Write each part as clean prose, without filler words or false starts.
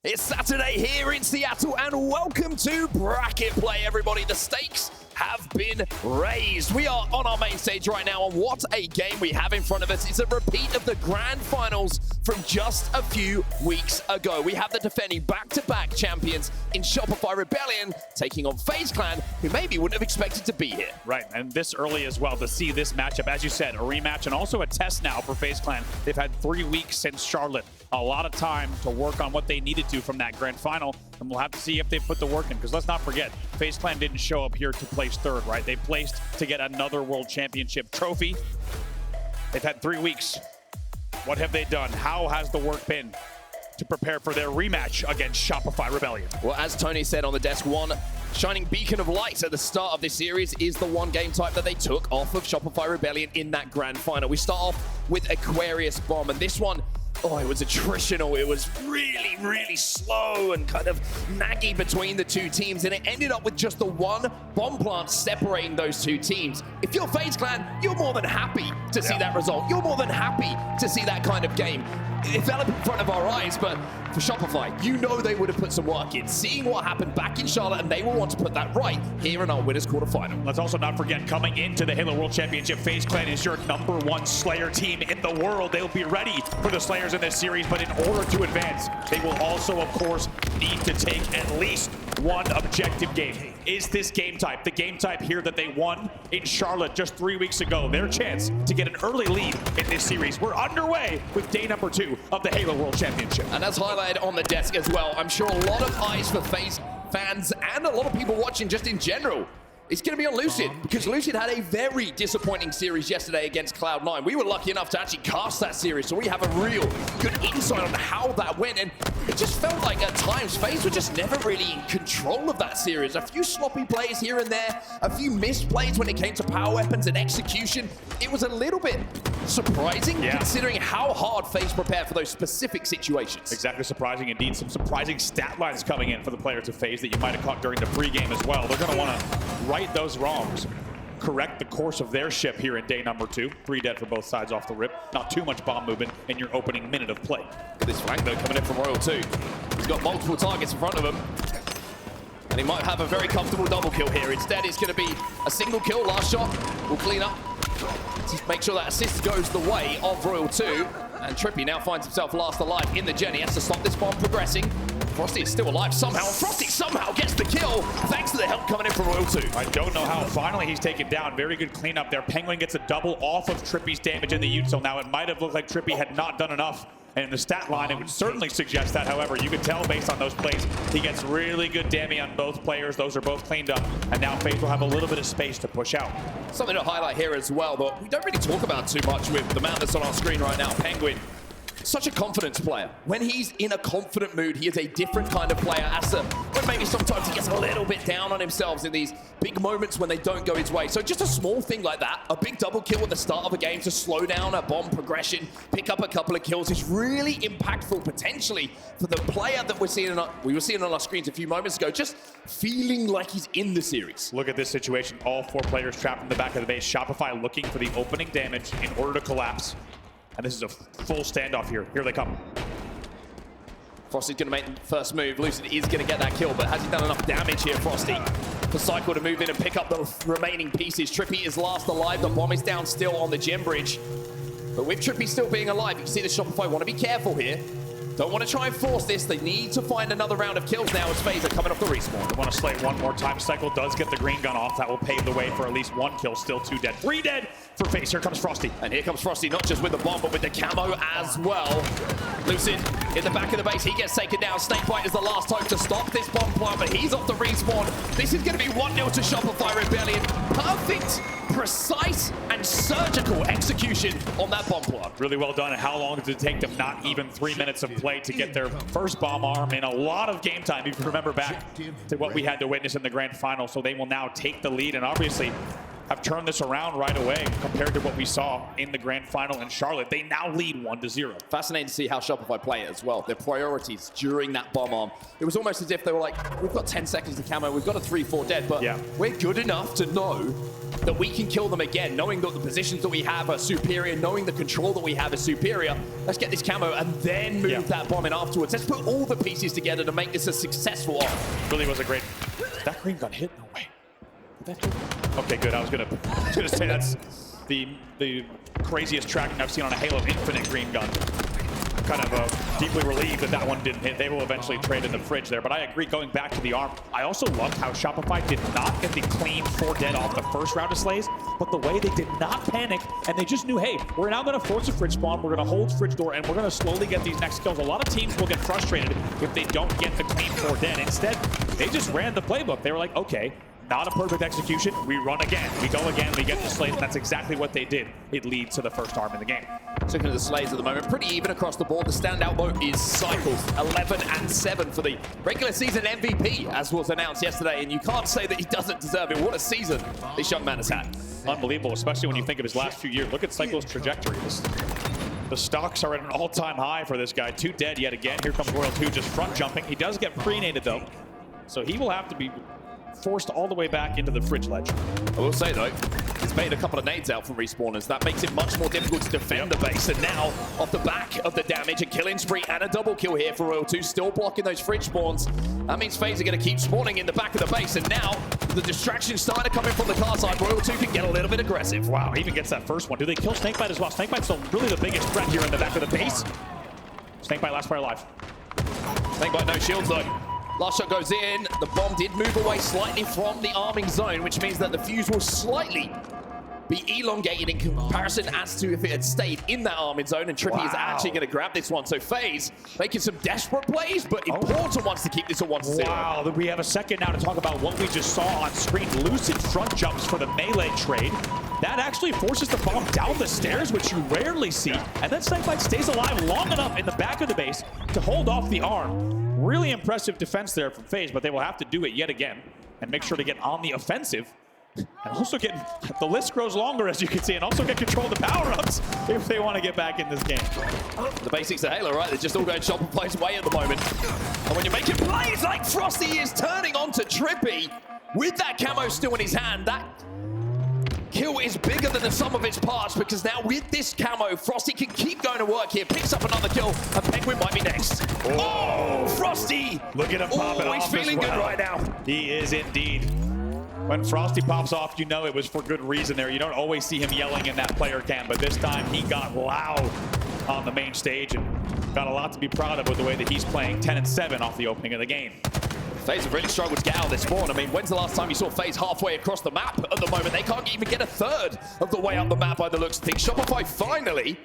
It's Saturday here in Seattle, and welcome to Bracket Play, everybody. The stakes have been raised. We are on our main stage right now, and what a game we have in front of us. It's a repeat of the grand finals from just a few weeks ago. We have the defending back-to-back champions in Shopify Rebellion taking on FaZe Clan, who maybe wouldn't have expected to be here. Right, and this early as well to see this matchup. As you said, a rematch and also a test now for FaZe Clan. They've had 3 weeks since Charlotte. A lot of time to work on what they needed to from that grand final, and we'll have to see if they put the work in, because let's not forget, FaZe Clan didn't show up here to place third, right? They placed to get another World Championship trophy. They've had 3 weeks. What have they done? How has the work been to prepare for their rematch against Shopify Rebellion? Well, as Tony said on the desk, one shining beacon of light at the start of this series is the one game type that they took off of Shopify Rebellion in that grand final. We start off with Aquarius Bomb, and this one, oh, it was attritional. It was really, really slow and kind of naggy between the two teams, and it ended up with just the one bomb plant separating those two teams. If you're FaZe Clan, you're more than happy to see that result. You're more than happy to see that kind of game. It fell up in front of our eyes, but for Shopify, you know they would have put some work in, seeing what happened back in Charlotte, and they will want to put that right here in our winners quarterfinal. Let's also not forget, coming into the Halo World Championship, FaZe Clan is your #1 Slayer team in the world. They'll be ready for the Slayers in this series, but in order to advance, they will also, of course, need to take at least one objective game. Is this game type the game type here that they won in Charlotte just 3 weeks ago? Their chance to get an early lead in this series. We're underway with day number 2 of the Halo World Championship. And as highlighted on the desk as well, I'm sure a lot of eyes for FaZe fans and a lot of people watching just in general. It's going to be on Lucid, because Lucid had a very disappointing series yesterday against Cloud9. We were lucky enough to actually cast that series, so we have a real good insight on how that went. And it just felt like at times FaZe were just never really in control of that series. A few sloppy plays here and there, a few missed plays when it came to power weapons and execution. It was a little bit surprising, considering how hard FaZe prepared for those specific situations. Exactly, surprising indeed. Some surprising stat lines coming in for the players of FaZe that you might have caught during the pregame as well. They're going to want to right those wrongs, correct the course of their ship here in day number 2. 3 dead for both sides off the rip. Not too much bomb movement in your opening minute of play. Look at this flank though coming in from Royal 2. He's got multiple targets in front of him, and he might have a very comfortable double kill here. Instead, it's going to be a single kill. LastShot will clean up to make sure that assist goes the way of Royal 2. And TriPPPeY now finds himself last alive in the gen. He has to stop this bomb progressing. Frosty is still alive somehow, and Frosty somehow gets the kill thanks to the help coming in from Royal 2. I don't know how. Finally, he's taken down. Very good cleanup there. Pznguin gets a double off of TriPPPeY's damage in the util. Now, it might have looked like TriPPPeY had not done enough. And in the stat line, it would certainly suggest that. However, you could tell based on those plays, he gets really good damage on both players. Those are both cleaned up. And now FaZe will have a little bit of space to push out. Something to highlight here as well, but we don't really talk about too much with the man that's on our screen right now, Pznguin. Such a confidence player. When he's in a confident mood, he is a different kind of player. As when maybe sometimes he gets a little bit down on himself in these big moments when they don't go his way. So just a small thing like that, a big double kill at the start of a game to slow down a bomb progression, pick up a couple of kills, is really impactful potentially for the player that we were seeing on our screens a few moments ago, just feeling like he's in the series. Look at this situation. All 4 players trapped in the back of the base. Shopify looking for the opening damage in order to collapse. And this is a full standoff here. Here they come. Frosty's going to make the first move. Lucid is going to get that kill, but has he done enough damage here, Frosty, for Cykul to move in and pick up the remaining pieces? TriPPPeY is last alive. The bomb is down still on the gem bridge. But with TriPPPeY still being alive, you can see the Shopify want to be careful here. Don't want to try and force this. They need to find another round of kills now as FaZe are coming off the respawn. They want to slay one more time. Cykul does get the green gun off. That will pave the way for at least 1 kill. Still 2 dead. 3 dead for FaZe. Here comes Frosty. And here comes Frosty, not just with the bomb, but with the camo as well. Lucid in the back of the base. He gets taken down. SnakeBite is the last hope to stop this bomb plant, but he's off the respawn. This is going to be 1-0 to Shopify Rebellion. Perfect, precise, and surgical execution on that bomb plant. Really well done. And how long did it take them? Not even 3 minutes of play to get their first bomb arm in a lot of game time, if you remember back to what we had to witness in the grand final. So they will now take the lead, and obviously have turned this around right away compared to what we saw in the grand final in Charlotte. They now lead 1-0. Fascinating to see how Shopify play it as well. Their priorities during that bomb arm. It was almost as if they were like, we've got 10 seconds to camo, we've got a 3-4 dead, but we're good enough to know that we can kill them again, knowing that the positions that we have are superior, knowing the control that we have is superior. Let's get this camo and then move that bomb in afterwards. Let's put all the pieces together to make this a successful off. Really was a great... That green gun hit? No way. Okay, good. I was gonna say that's the craziest tracking I've seen on a Halo Infinite green gun. Kind of deeply relieved that that one didn't hit. They will eventually trade in the fridge there, but I agree, going back to the arm, I also loved how Shopify did not get the clean 4 dead off the first round of Slays, but the way they did not panic, and they just knew, hey, we're now going to force a fridge spawn, we're going to hold fridge door, and we're going to slowly get these next kills. A lot of teams will get frustrated if they don't get the clean 4 dead. Instead, they just ran the playbook. They were like, okay, not a perfect execution, we run again, we go again, we get the Slays, and that's exactly what they did. It leads to the first arm in the game. Looking at the Slays at the moment, pretty even across the board. The standout vote is Cykul, 11-7 for the regular season MVP, as was announced yesterday, and you can't say that he doesn't deserve it. What a season this young man has had. Unbelievable, especially when you think of his last few years. Look at Cykul's trajectory. The stocks are at an all-time high for this guy. 2 dead yet again. Here comes Royal 2 just front jumping. He does get pre-nated though, so he will have to be forced all the way back into the fridge ledge. I will say though, he's made a couple of nades out from respawners. That makes it much more difficult to defend the base. And now, off the back of the damage, a killing spree and a double kill here for Royal 2, still blocking those fridge spawns. That means FaZe are going to keep spawning in the back of the base. And now, the distraction started coming from the car side. Royal 2 can get a little bit aggressive. Wow, even gets that first one. Do they kill SnakeBite as well? SnakeBite's still really the biggest threat here in the back of the base. SnakeBite last player alive. SnakeBite no shields though. LastShot goes in. The bomb did move away slightly from the arming zone, which means that the fuse will slightly be elongated in comparison as to if it had stayed in that arming zone, and TriPPPeY is actually going to grab this one. So FaZe making some desperate plays, but important ones to keep this at 1-0. Wow, we have a second now to talk about what we just saw on screen. Lucid front jumps for the melee trade. That actually forces the bomb down the stairs, which you rarely see. And then SnakeBite stays alive long enough in the back of the base to hold off the arm. Really impressive defense there from FaZe, but they will have to do it yet again and make sure to get on the offensive. And also get, the list grows longer as you can see, and also get control of the power-ups if they want to get back in this game. The basics of Halo, right? They're just all going Shopify's way at the moment. And when you're making plays like Frosty is turning on to TriPPPeY with that camo still in his hand, that kill is bigger than the sum of its parts, because now with this camo, Frosty can keep going to work here, picks up another kill, and Pznguin might be next. Oh, Frosty! Look at him popping off. He's feeling good right now. He is indeed. When Frosty pops off, you know it was for good reason there. You don't always see him yelling in that player cam, but this time he got loud on the main stage and got a lot to be proud of with the way that he's playing. 10-7 off the opening of the game. FaZe have really struggled to get out of this spawn. I mean, when's the last time you saw FaZe halfway across the map? At the moment, they can't even get a third of the way up the map by the looks of things. Shopify finally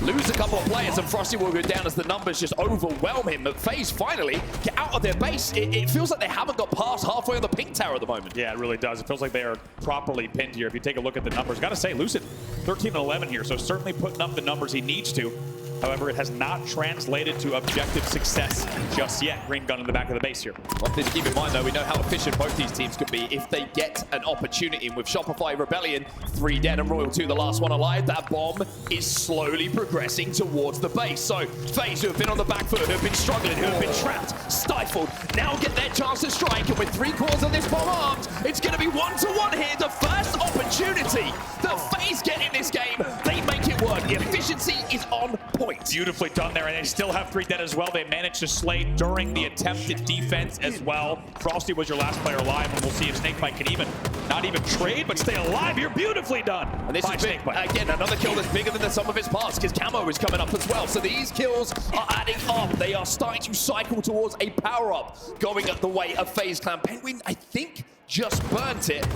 lose a couple of players, and Frosty will go down as the numbers just overwhelm him. But FaZe finally get out of their base. It feels like they haven't got past halfway on the pink tower at the moment. Yeah, it really does. It feels like they are properly pinned here. If you take a look at the numbers, got to say, Lucid 13-11 here, so certainly putting up the numbers he needs to. However, it has not translated to objective success just yet. Green gun in the back of the base here. One thing to keep in mind, though, we know how efficient both these teams could be if they get an opportunity. With Shopify Rebellion, 3 dead and Royal 2, the last one alive, that bomb is slowly progressing towards the base. So FaZe, who have been on the back foot, who have been struggling, who have been trapped, stifled, now get their chance to strike. And with 3/4 of this bomb armed, it's going to be 1-1 here. The first opportunity that FaZe get in this game, they make it work. The efficiency is on point. Beautifully done there, and they still have 3 dead as well. They managed to slay during the attempted defense as well. Frosty was your last player alive, and we'll see if SnakeBite can even, not even trade, but stay alive here. Beautifully done. And this is big, again, another kill that's bigger than the sum of its parts, because camo is coming up as well. So these kills are adding up. They are starting to cycle towards a power-up, going up the way of FaZe Clan. Pznguin, I think, just burnt it.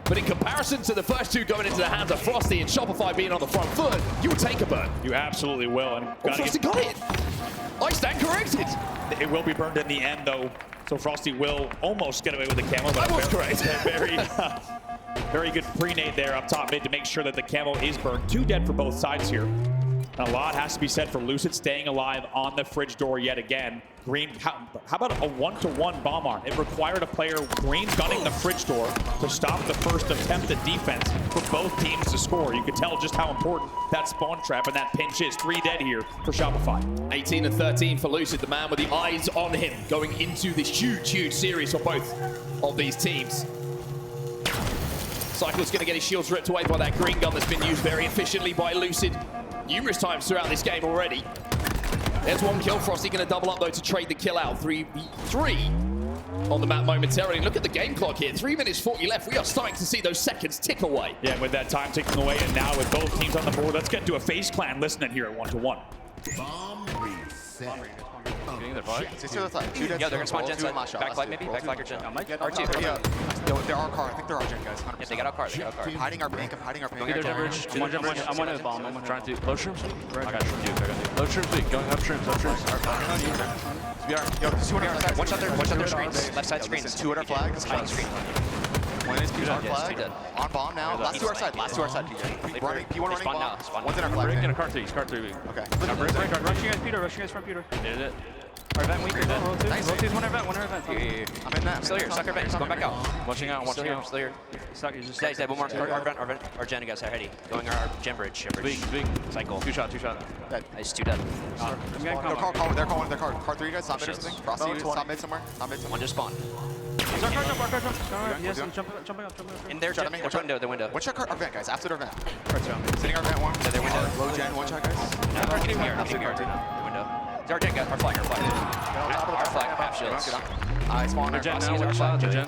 But in comparison to the first 2 going into the hands of Frosty and Shopify being on the front foot, you would take a burn. You absolutely will. And Frosty got it. I stand corrected. It will be burned in the end, though. So Frosty will almost get away with the camo. But I was correct. Very good pre-nade there up top mid to make sure that the camo is burned. 2 dead for both sides here. A lot has to be said for Lucid staying alive on the fridge door yet again. Green, how about a one-to-one bomb arm? It required a player, Green, gunning the fridge door to stop the first attempt at defense for both teams to score. You can tell just how important that spawn trap and that pinch is. 3 dead here for Shopify. 18 and 13 for Lucid, the man with the eyes on him, going into this huge, huge series for both of these teams. Cykul's going to get his shields ripped away by that green gun that's been used very efficiently by Lucid numerous times throughout this game already. There's one kill. Frosty going to double up, though, to trade the kill out. 3v3 on the map momentarily. Look at the game clock here. 3 minutes 40 left. We are starting to see those seconds tick away. Yeah, with that time ticking away, and now with both teams on the board, let's get to a FaZe clan listening here at 1-to-1. Bomb reset. Getting their flag. Yeah, they're gonna spawn gen side. Back flag maybe? Back flag or gen? R2. Yeah, they're our car. I think they're our gen guys. 100%. Yeah, they got our car. They got our car. Hiding our bank. I'm hiding our bank. Either jump bridge. I'm one of bomb. I'm trying to low shrooms. I got you. Low shrooms weak. Going up shrooms. Up shrooms. Yo, there's 2 on our flag. Watch out their screens. Left side screens. 2 on our flag. Hiding screen. One is P1 Yes, flag. On bomb now. Last 2 our side. Last 2 our side. P1 running Spawn bomb. now. Spawn. One's in our Break flag. in a car 3. He's car 3 weak. Okay. Rush you guys, Peter. Rush you guys from Peter. Did it. Our event weak. Nice. Rotate's one event. I'm in that. Still here. Sucker event. He's going back out. Watching out. Still here. Still here. Yeah, he's dead. One more. Our event. Our gen guys are ready. Going our gen bridge. Weak. Cykul. 2 shot. He's 2 dead. No, they're calling their car. Car 3 guys. Top mid or something. Frosty, top mid somewhere. One just spawned. Our car jump. Yes, jumping up. In their window. The window. What's our vent, guys? After their vent. Car's down. Sitting our vent one. Yeah, their window. Low gen, 1 shot, guys. No, we're getting here. The window. It's our gen guy. Our flag. Our flag. Half shields. I spawned They're our gen now. our flag. They're gen.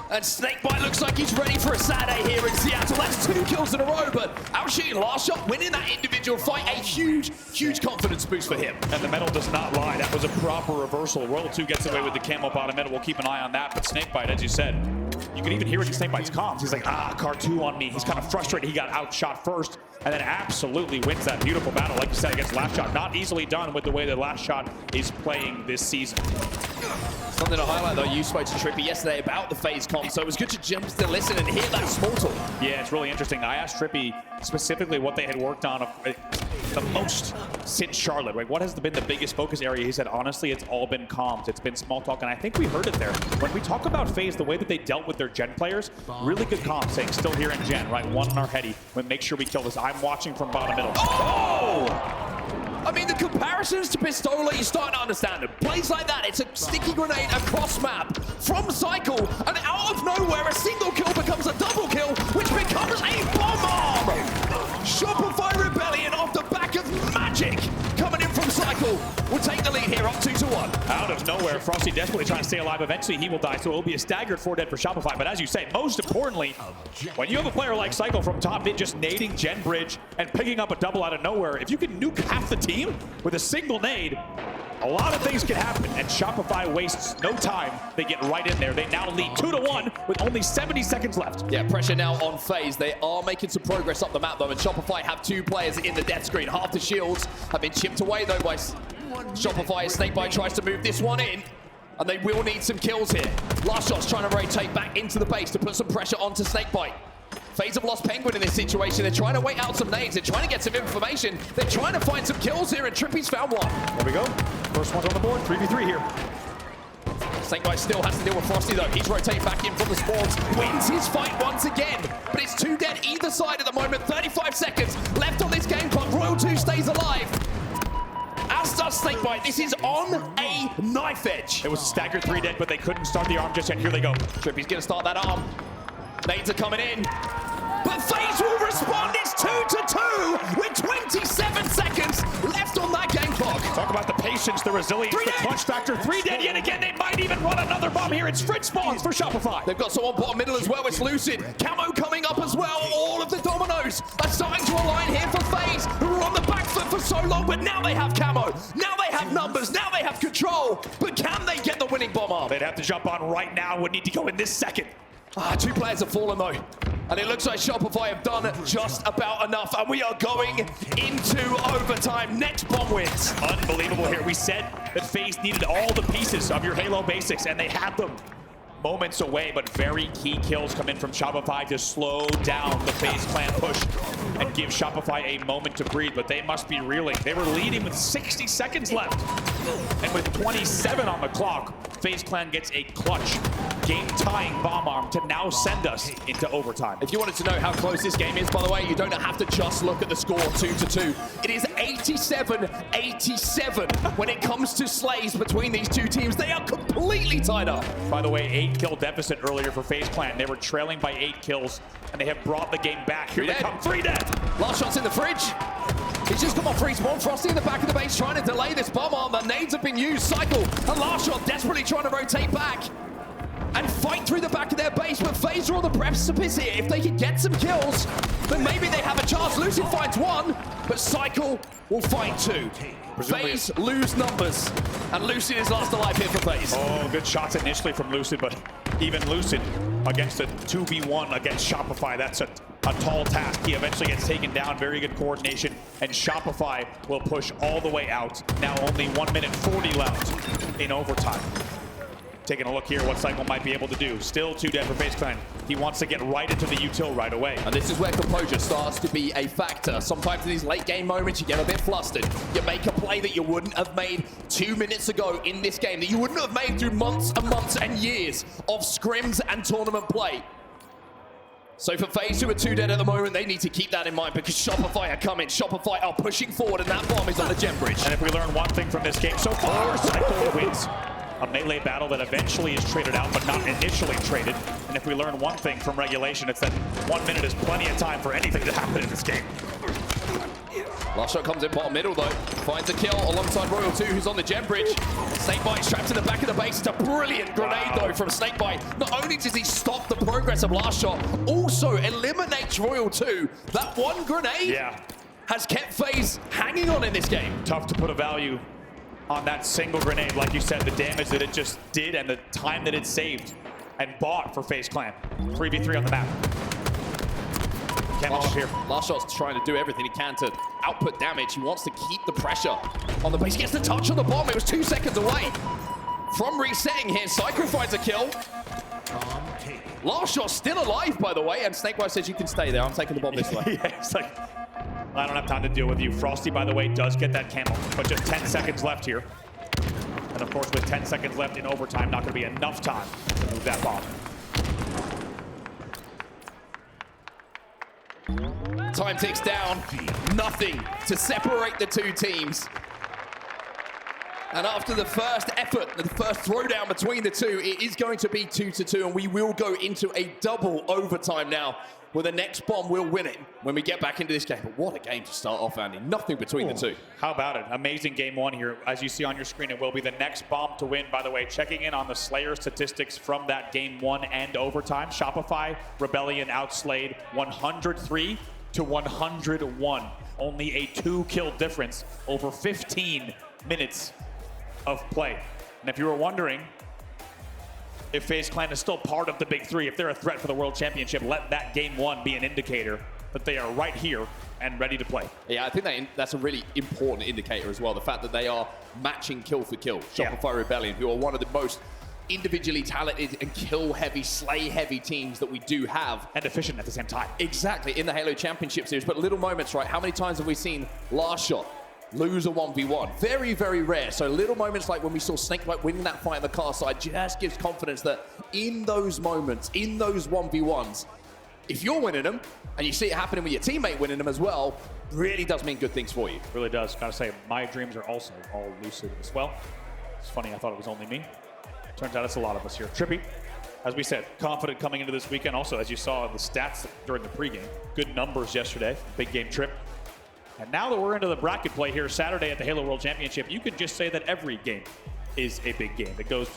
And SnakeBite looks like he's ready for a sad day here in Seattle. That's 2 kills in a row, but outshooting LastShot, winning that individual fight, a huge, huge confidence boost for him. And the medal does not lie. That was a proper reversal. Royal 2 gets away with the camo bottom medal. We'll keep an eye on that. But SnakeBite, as you said, you can even hear it in SnakeBite's comms. He's like, car 2 on me. He's kind of frustrated. He got outshot first and then absolutely wins that beautiful battle, like you said, against LastShot. Not easily done with the way that LastShot is playing this season. Something to highlight, though, you spoke to TriPPPeY yesterday about the FaZe comp, so it was good to jump to listen and hear that small talk. Yeah, it's really interesting. I asked TriPPPeY specifically what they had worked on the most since Charlotte. Right? What has been the biggest focus area? He said, honestly, it's all been comms. It's been small talk, and I think we heard it there. When we talk about FaZe, the way that they dealt with their gen players, really good comms, saying still here in gen, right? 1 in our heady. We make sure we kill this. I'm watching from bottom middle. Oh! I mean, the comparisons to Pistola, you're starting to understand them. Plays like that, it's a sticky grenade across map from Cykul, and out of nowhere, a single kill becomes a double kill, which becomes a bomb arm. Shopify Rebellion off the back of magic coming in from Cykul. We'll take the lead here, up 2-1. Out of nowhere, Frosty desperately trying to stay alive. Eventually, he will die, so it will be a staggered 4 dead for Shopify. But as you say, most importantly, when you have a player like Cykul from top mid just nading gen bridge and picking up a double out of nowhere, if you can nuke half the team with a single nade, a lot of things can happen, and Shopify wastes no time. They get right in there. They now lead 2-1 with only 70 seconds left. Yeah, pressure now on FaZe. They are making some progress up the map, though, and Shopify have 2 players in the death screen. Half the shields have been chipped away, though, by Shopify. SnakeBite tries to move this one in, and they will need some kills here. LastShot's trying to rotate back into the base to put some pressure onto SnakeBite. FaZe have lost Pznguin in this situation. They're trying to wait out some nades. They're trying to get some information. They're trying to find some kills here, and TriPPPeY's found one. There we go. First one's on the board. 3v3 here. SnakeBite still has to deal with Frosty, though. He's rotating back in from the spawns. Wins his fight once again. But it's 2 dead either side at the moment. 35 seconds left on this game clock. Royal 2 stays alive. As does SnakeBite. This is on a knife edge. It was a staggered 3 dead, but they couldn't start the arm just yet. Here they go. TriPPPeY's going to start that arm. Nades are coming in. But FaZe will respond. It's 2-2 with 27 seconds left on that game clock. Talk about the patience, the resilience, the clutch factor. 3 dead yet again. They might even run another bomb here. It's fridge spawns for Shopify. They've got someone bottom middle as well. It's Lucid. Camo coming up as well. All of the dominoes are starting to align here for FaZe, who were on the back foot for so long, but now they have camo. Now they have numbers. Now they have control. But can they get the winning bomb arm? They'd have to jump on right now. Would need to go in this second. 2 players have fallen, though. And it looks like Shopify have done just about enough. And we are going into overtime. Next bomb wins. Unbelievable here. We said that FaZe needed all the pieces of your Halo basics, and they had them. moments away, but very key kills come in from Shopify to slow down the FaZe Clan push and give Shopify a moment to breathe, but they must be reeling. They were leading with 60 seconds left. And with 27 on the clock, FaZe Clan gets a clutch game-tying bomb arm to now send us into overtime. If you wanted to know how close this game is, by the way, you don't have to just look at the score 2-2. It is 87-87 when it comes to slays between these two teams. They are completely tied up. By the way, 8-kill deficit earlier for FaZe Clan. They were trailing by 8 kills, and they have brought the game back. Here they come. 3 dead. LastShot's in the fridge. He's just come off free spawn. Frosty in the back of the base trying to delay this bomb arm. The nades have been used. Cykul and LastShot desperately trying to rotate back and fight through the back of their base, but FaZe are on the precipice here. If they can get some kills, then maybe they have a chance. Lucid finds 1, but Cykul will find 2. FaZe lose numbers, and Lucid is last alive here for FaZe. Oh, good shots initially from Lucid, but even Lucid against a 2v1 against Shopify, that's a tall task. He eventually gets taken down. Very good coordination, and Shopify will push all the way out. Now only 1 minute 40 left in overtime. Taking a look here what Cykul might be able to do. Still 2 dead for FaZe Clan. He wants to get right into the util right away. And this is where composure starts to be a factor. Sometimes in these late game moments, you get a bit flustered. You make a play that you wouldn't have made 2 minutes ago in this game, that you wouldn't have made through months and months and years of scrims and tournament play. So for FaZe, who are 2 dead at the moment, they need to keep that in mind because Shopify are coming. Shopify are pushing forward, and that bomb is on the gem bridge. And if we learn one thing from this game so far, Cykul wins a melee battle that eventually is traded out, but not initially traded. And if we learn one thing from regulation, it's that 1 minute is plenty of time for anything to happen in this game. LastShot comes in bottom middle though, finds a kill alongside Royal 2, who's on the gem bridge. SnakeBite trapped in the back of the base. It's a brilliant grenade though from SnakeBite. Not only does he stop the progress of LastShot, also eliminates Royal 2. That one grenade has kept FaZe hanging on in this game. Tough to put a value on that single grenade. Like you said, the damage that it just did and the time that it saved and bought for FaZe Clan. 3v3 on the map. Camo up here. LastShot's trying to do everything he can to output damage. He wants to keep the pressure on the base. He gets the touch on the bomb. It was 2 seconds away from resetting here. Cykul finds a kill. LastShot's still alive, by the way, and SnakeBite says you can stay there. I'm taking the bomb this way. Yeah, it's like, I don't have time to deal with you. Frosty, by the way, does get that camo, but just 10 seconds left here. And of course, with 10 seconds left in overtime, not going to be enough time to move that bomb. Time ticks down. Nothing to separate the two teams. And after the first effort, the first throwdown between the two, it is going to be 2-2, and we will go into a double overtime now, where the next bomb will win it when we get back into this game. But what a game to start off, Andy. Nothing between the two. How about it? Amazing game 1 here. As you see on your screen, it will be the next bomb to win. By the way, checking in on the Slayer statistics from that game 1 and overtime. Shopify Rebellion outslayed 103 to 101. Only a 2-kill difference over 15 minutes of play. And if you were wondering if FaZe Clan is still part of the Big Three, if they're a threat for the World Championship, let that game 1 be an indicator that they are right here and ready to play. Yeah, I think that's a really important indicator as well. The fact that they are matching kill for kill. Shopify Rebellion, who are one of the most individually talented and kill-heavy, slay-heavy teams that we do have. And efficient at the same time. Exactly, in the Halo Championship Series. But little moments, right? How many times have we seen LastShot lose a 1v1? Very, very rare. So little moments like when we saw SnakeBite winning that fight on the car side just gives confidence that in those moments, in those 1v1s, if you're winning them, and you see it happening with your teammate winning them as well, really does mean good things for you. Really does. Gotta say, my dreams are also all Lucid as well. It's funny, I thought it was only me. Turns out it's a lot of us here. TriPPPeY, as we said, confident coming into this weekend. Also, as you saw in the stats during the pregame, good numbers yesterday, big game trip. And now that we're into the bracket play here Saturday at the Halo World Championship, you could just say that every game is a big game. It goes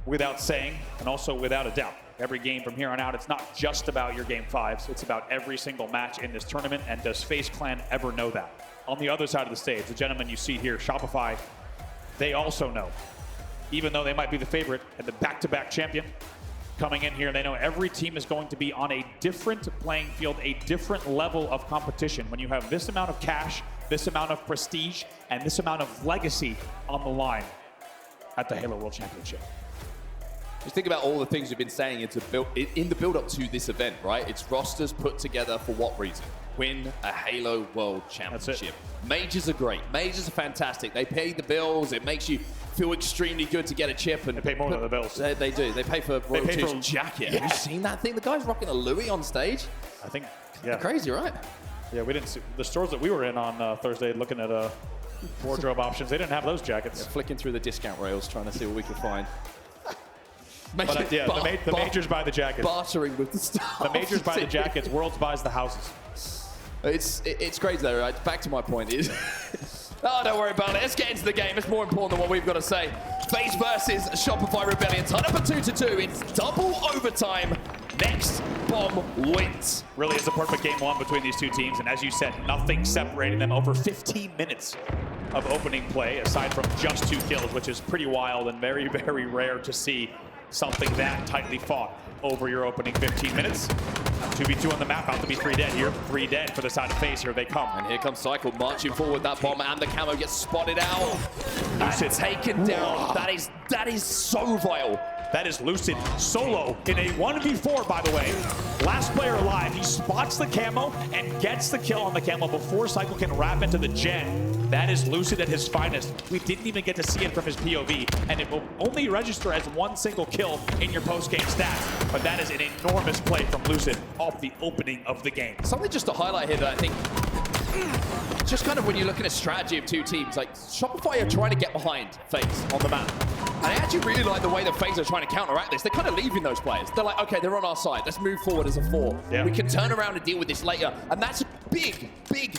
without saying and also without a doubt. Every game from here on out, it's not just about your game 5s. It's about every single match in this tournament. And does FaZe Clan ever know that? On the other side of the stage, the gentleman you see here, Shopify, they also know. Even though they might be the favorite and the back-to-back champion, coming in here, they know every team is going to be on a different playing field, a different level of competition. When you have this amount of cash, this amount of prestige, and this amount of legacy on the line at the Halo World Championship. Just think about all the things we've been saying in the build-up to this event, right? It's rosters put together for what reason? Win a Halo World Championship. Majors are great. Majors are fantastic. They pay the bills. It makes you feel extremely good to get a chip. And They pay more than the bills. They do. They pay for Royalty's jacket. Yeah. Have you seen that thing? The guy's rocking a Louis on stage. I think, yeah. Crazy, right? Yeah, we didn't see the stores that we were in on Thursday looking at wardrobe options. They didn't have those jackets. Yeah, flicking through the discount rails, trying to see what we could find. But yeah, the majors buy the jackets. Bartering with the stars. The majors buy the jackets. Worlds buys the houses. It's crazy though, right? Back to my point is, oh, don't worry about it. Let's get into the game. It's more important than what we've got to say. FaZe versus Shopify Rebellion. Tied up at 2-2. It's double overtime. Next bomb wins. Really is a perfect game one between these two teams. And as you said, nothing separating them. Over 15 minutes of opening play, aside from just 2 kills, which is pretty wild and very, very rare to see something that tightly fought over your opening 15 minutes. 2v2 on the map, about to be 3 dead here. 3 dead for the side of FaZe. Here they come. And here comes Cykul marching forward. That bomb and the camo gets spotted out. Lucid taken down. That is so vile. That is Lucid solo in a 1v4, by the way. Last player alive. He spots the camo and gets the kill on the camo before Cykul can wrap into the gen. That is Lucid at his finest. We didn't even get to see it from his POV, and it will only register as 1 single kill in your post-game stats. But that is an enormous play from Lucid off the opening of the game. Something just to highlight here that I think, just kind of when you're looking at strategy of two teams, like Shopify are trying to get behind FaZe on the map. And I actually really like the way that FaZe are trying to counteract this. They're kind of leaving those players. They're like, okay, they're on our side. Let's move forward as a 4. Yeah. We can turn around and deal with this later. And that's a big, big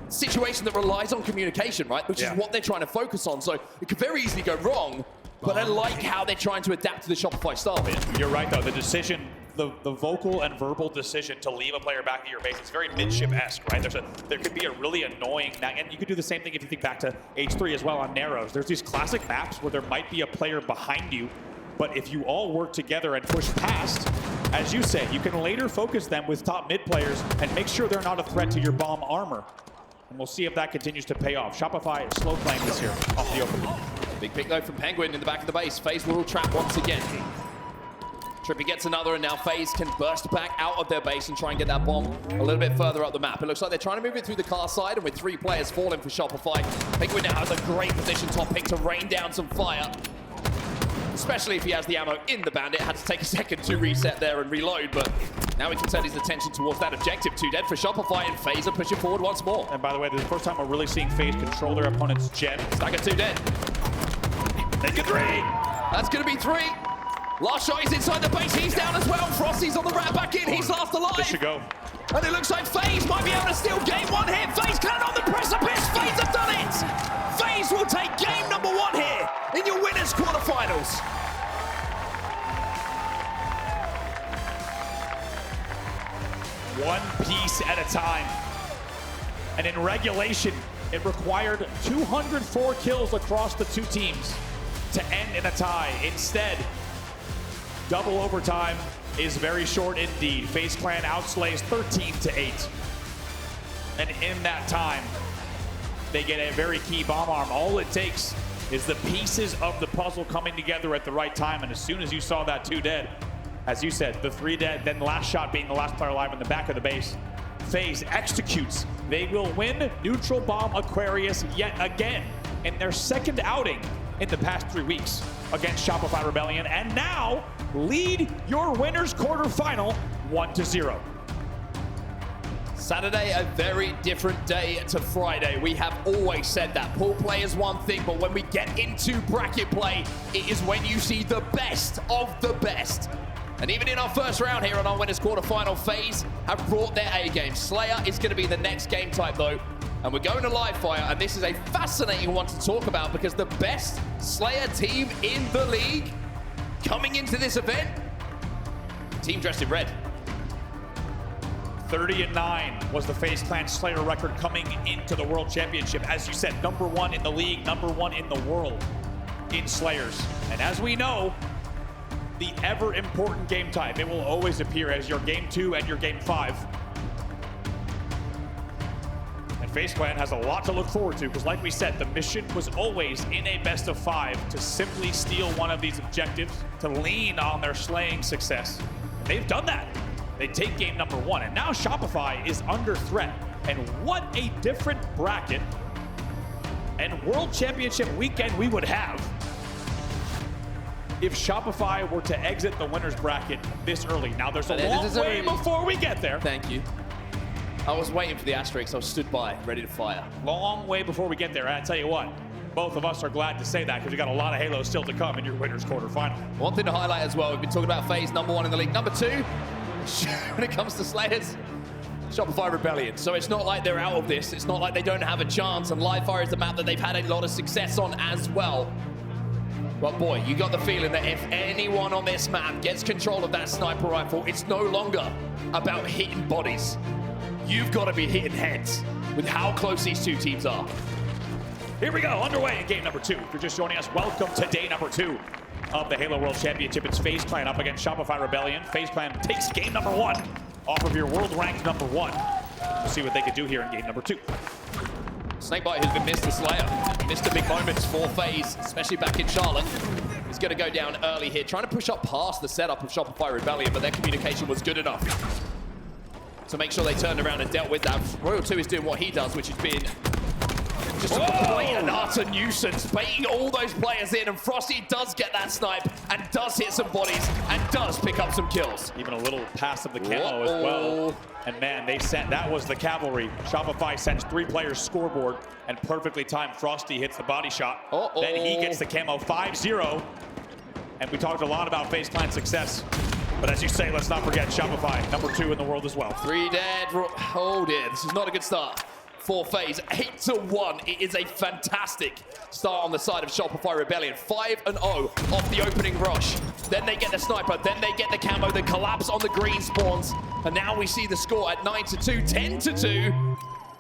situation that relies on communication, right? Which is what they're trying to focus on. So it could very easily go wrong, but I like how they're trying to adapt to the Shopify style here. You're right, though. The decision, the vocal and verbal decision to leave a player back at your base, it's very midship-esque, right? There could be a really annoying, and you could do the same thing if you think back to H3 as well on Narrows. There's these classic maps where there might be a player behind you, but if you all work together and push past, as you said, you can later focus them with top mid players and make sure they're not a threat to your bomb armor. And we'll see if that continues to pay off. Shopify is slow playing this here off the open. Big pick though from Pznguin in the back of the base. FaZe will trap once again. TriPPPeY gets another, and now FaZe can burst back out of their base and try and get that bomb a little bit further up the map. It looks like they're trying to move it through the car side, and with 3 players falling for Shopify, Pznguin now has a great position, top pick, to rain down some fire. Especially if he has the ammo in the bandit. Had to take a second to reset there and reload, but now he can turn his attention towards that objective. 2 dead for Shopify, and FaZe are pushing forward once more. And by the way, this is the first time we're really seeing FaZe control their opponent's gen. Stagger 2 dead. They get 3. That's going to be 3. LastShot is inside the base. He's down as well. Frosty's on the wrap back in. He's last alive. This should go. And it looks like FaZe might be able to steal game 1 here. FaZe cannon on the precipice. FaZe have done it. FaZe will take game number 1 here in your winners quarterfinals. One piece at a time. And in regulation, it required 204 kills across the 2 teams to end in a tie. Instead, double overtime is very short indeed. FaZe Clan outslays 13-8. And in that time, they get a very key bomb arm. All it takes is the pieces of the puzzle coming together at the right time. And as soon as you saw that 2 dead, as you said, the 3 dead, then LastShot being the last player alive in the back of the base, FaZe executes. They will win Neutral Bomb Aquarius yet again in their 2nd outing in the past 3 weeks against Shopify Rebellion, and now lead your winners quarterfinal 1-0. Saturday, a very different day to Friday. We have always said that. Pool play is one thing, but when we get into bracket play, it is when you see the best of the best. And even in our first round here on our winners quarterfinal, FaZe have brought their A game. Slayer is going to be the next game type though. And we're going to live fire, and this is a fascinating one to talk about because the best Slayer team in the league coming into this event, team dressed in red. 30-9 was the FaZe Clan Slayer record coming into the World Championship. As you said, #1 in the league, #1 in the world in Slayers. And as we know, the ever important game type, it will always appear as your game 2 and your game 5. And FaZe Clan has a lot to look forward to because, like we said, the mission was always in a best of 5 to simply steal one of these objectives, to lean on their slaying success. And they've done that. They take game number 1, and now Shopify is under threat. And what a different bracket and World Championship weekend we would have if Shopify were to exit the winner's bracket this early. Now, there's a long way before we get there. Thank you. I was waiting for the asterisk. I was stood by, ready to fire. Long way before we get there. And I tell you what, both of us are glad to say that because we got a lot of Halo still to come in your winner's quarterfinal. One thing to highlight as well, we've been talking about FaZe, #1 in the league. #2, when it comes to Slayers, Shopify Rebellion. So it's not like they're out of this. It's not like they don't have a chance. And Live Fire is the map that they've had a lot of success on as well. But boy, you got the feeling that if anyone on this map gets control of that sniper rifle, it's no longer about hitting bodies. You've got to be hitting heads with how close these two teams are. Here we go, underway in game number 2. If you're just joining us, welcome to day number 2 of the Halo World Championship. It's FaZe Clan up against Shopify Rebellion. FaZe Clan takes game number 1 off of your world ranked #1. We'll see what they can do here in game number 2. SnakeBite, who's been Mr. Slayer, Mr. Big Moments for FaZe, especially back in Charlotte. He's going to go down early here, trying to push up past the setup of Shopify Rebellion, but their communication was good enough to make sure they turned around and dealt with that. Royal 2 is doing what he does, which has been just a blatant utter nuisance, baiting all those players in, and Frosty does get that snipe and does hit some bodies and does pick up some kills. Even a little pass of the camo as well. And man, they sent, that was the cavalry. Shopify sends 3 players scoreboard, and perfectly timed Frosty hits the body shot. Then he gets the camo 5-0. And we talked a lot about FaZe Clan success. But as you say, let's not forget Shopify, #2 in the world as well. 3 dead. Oh dear, this is not a good start for FaZe. 8-1. It is a fantastic start on the side of Shopify Rebellion. 5-0 off the opening rush. Then they get the sniper. Then they get the camo. The collapse on the green spawns. And now we see the score at 9-2, 10-2.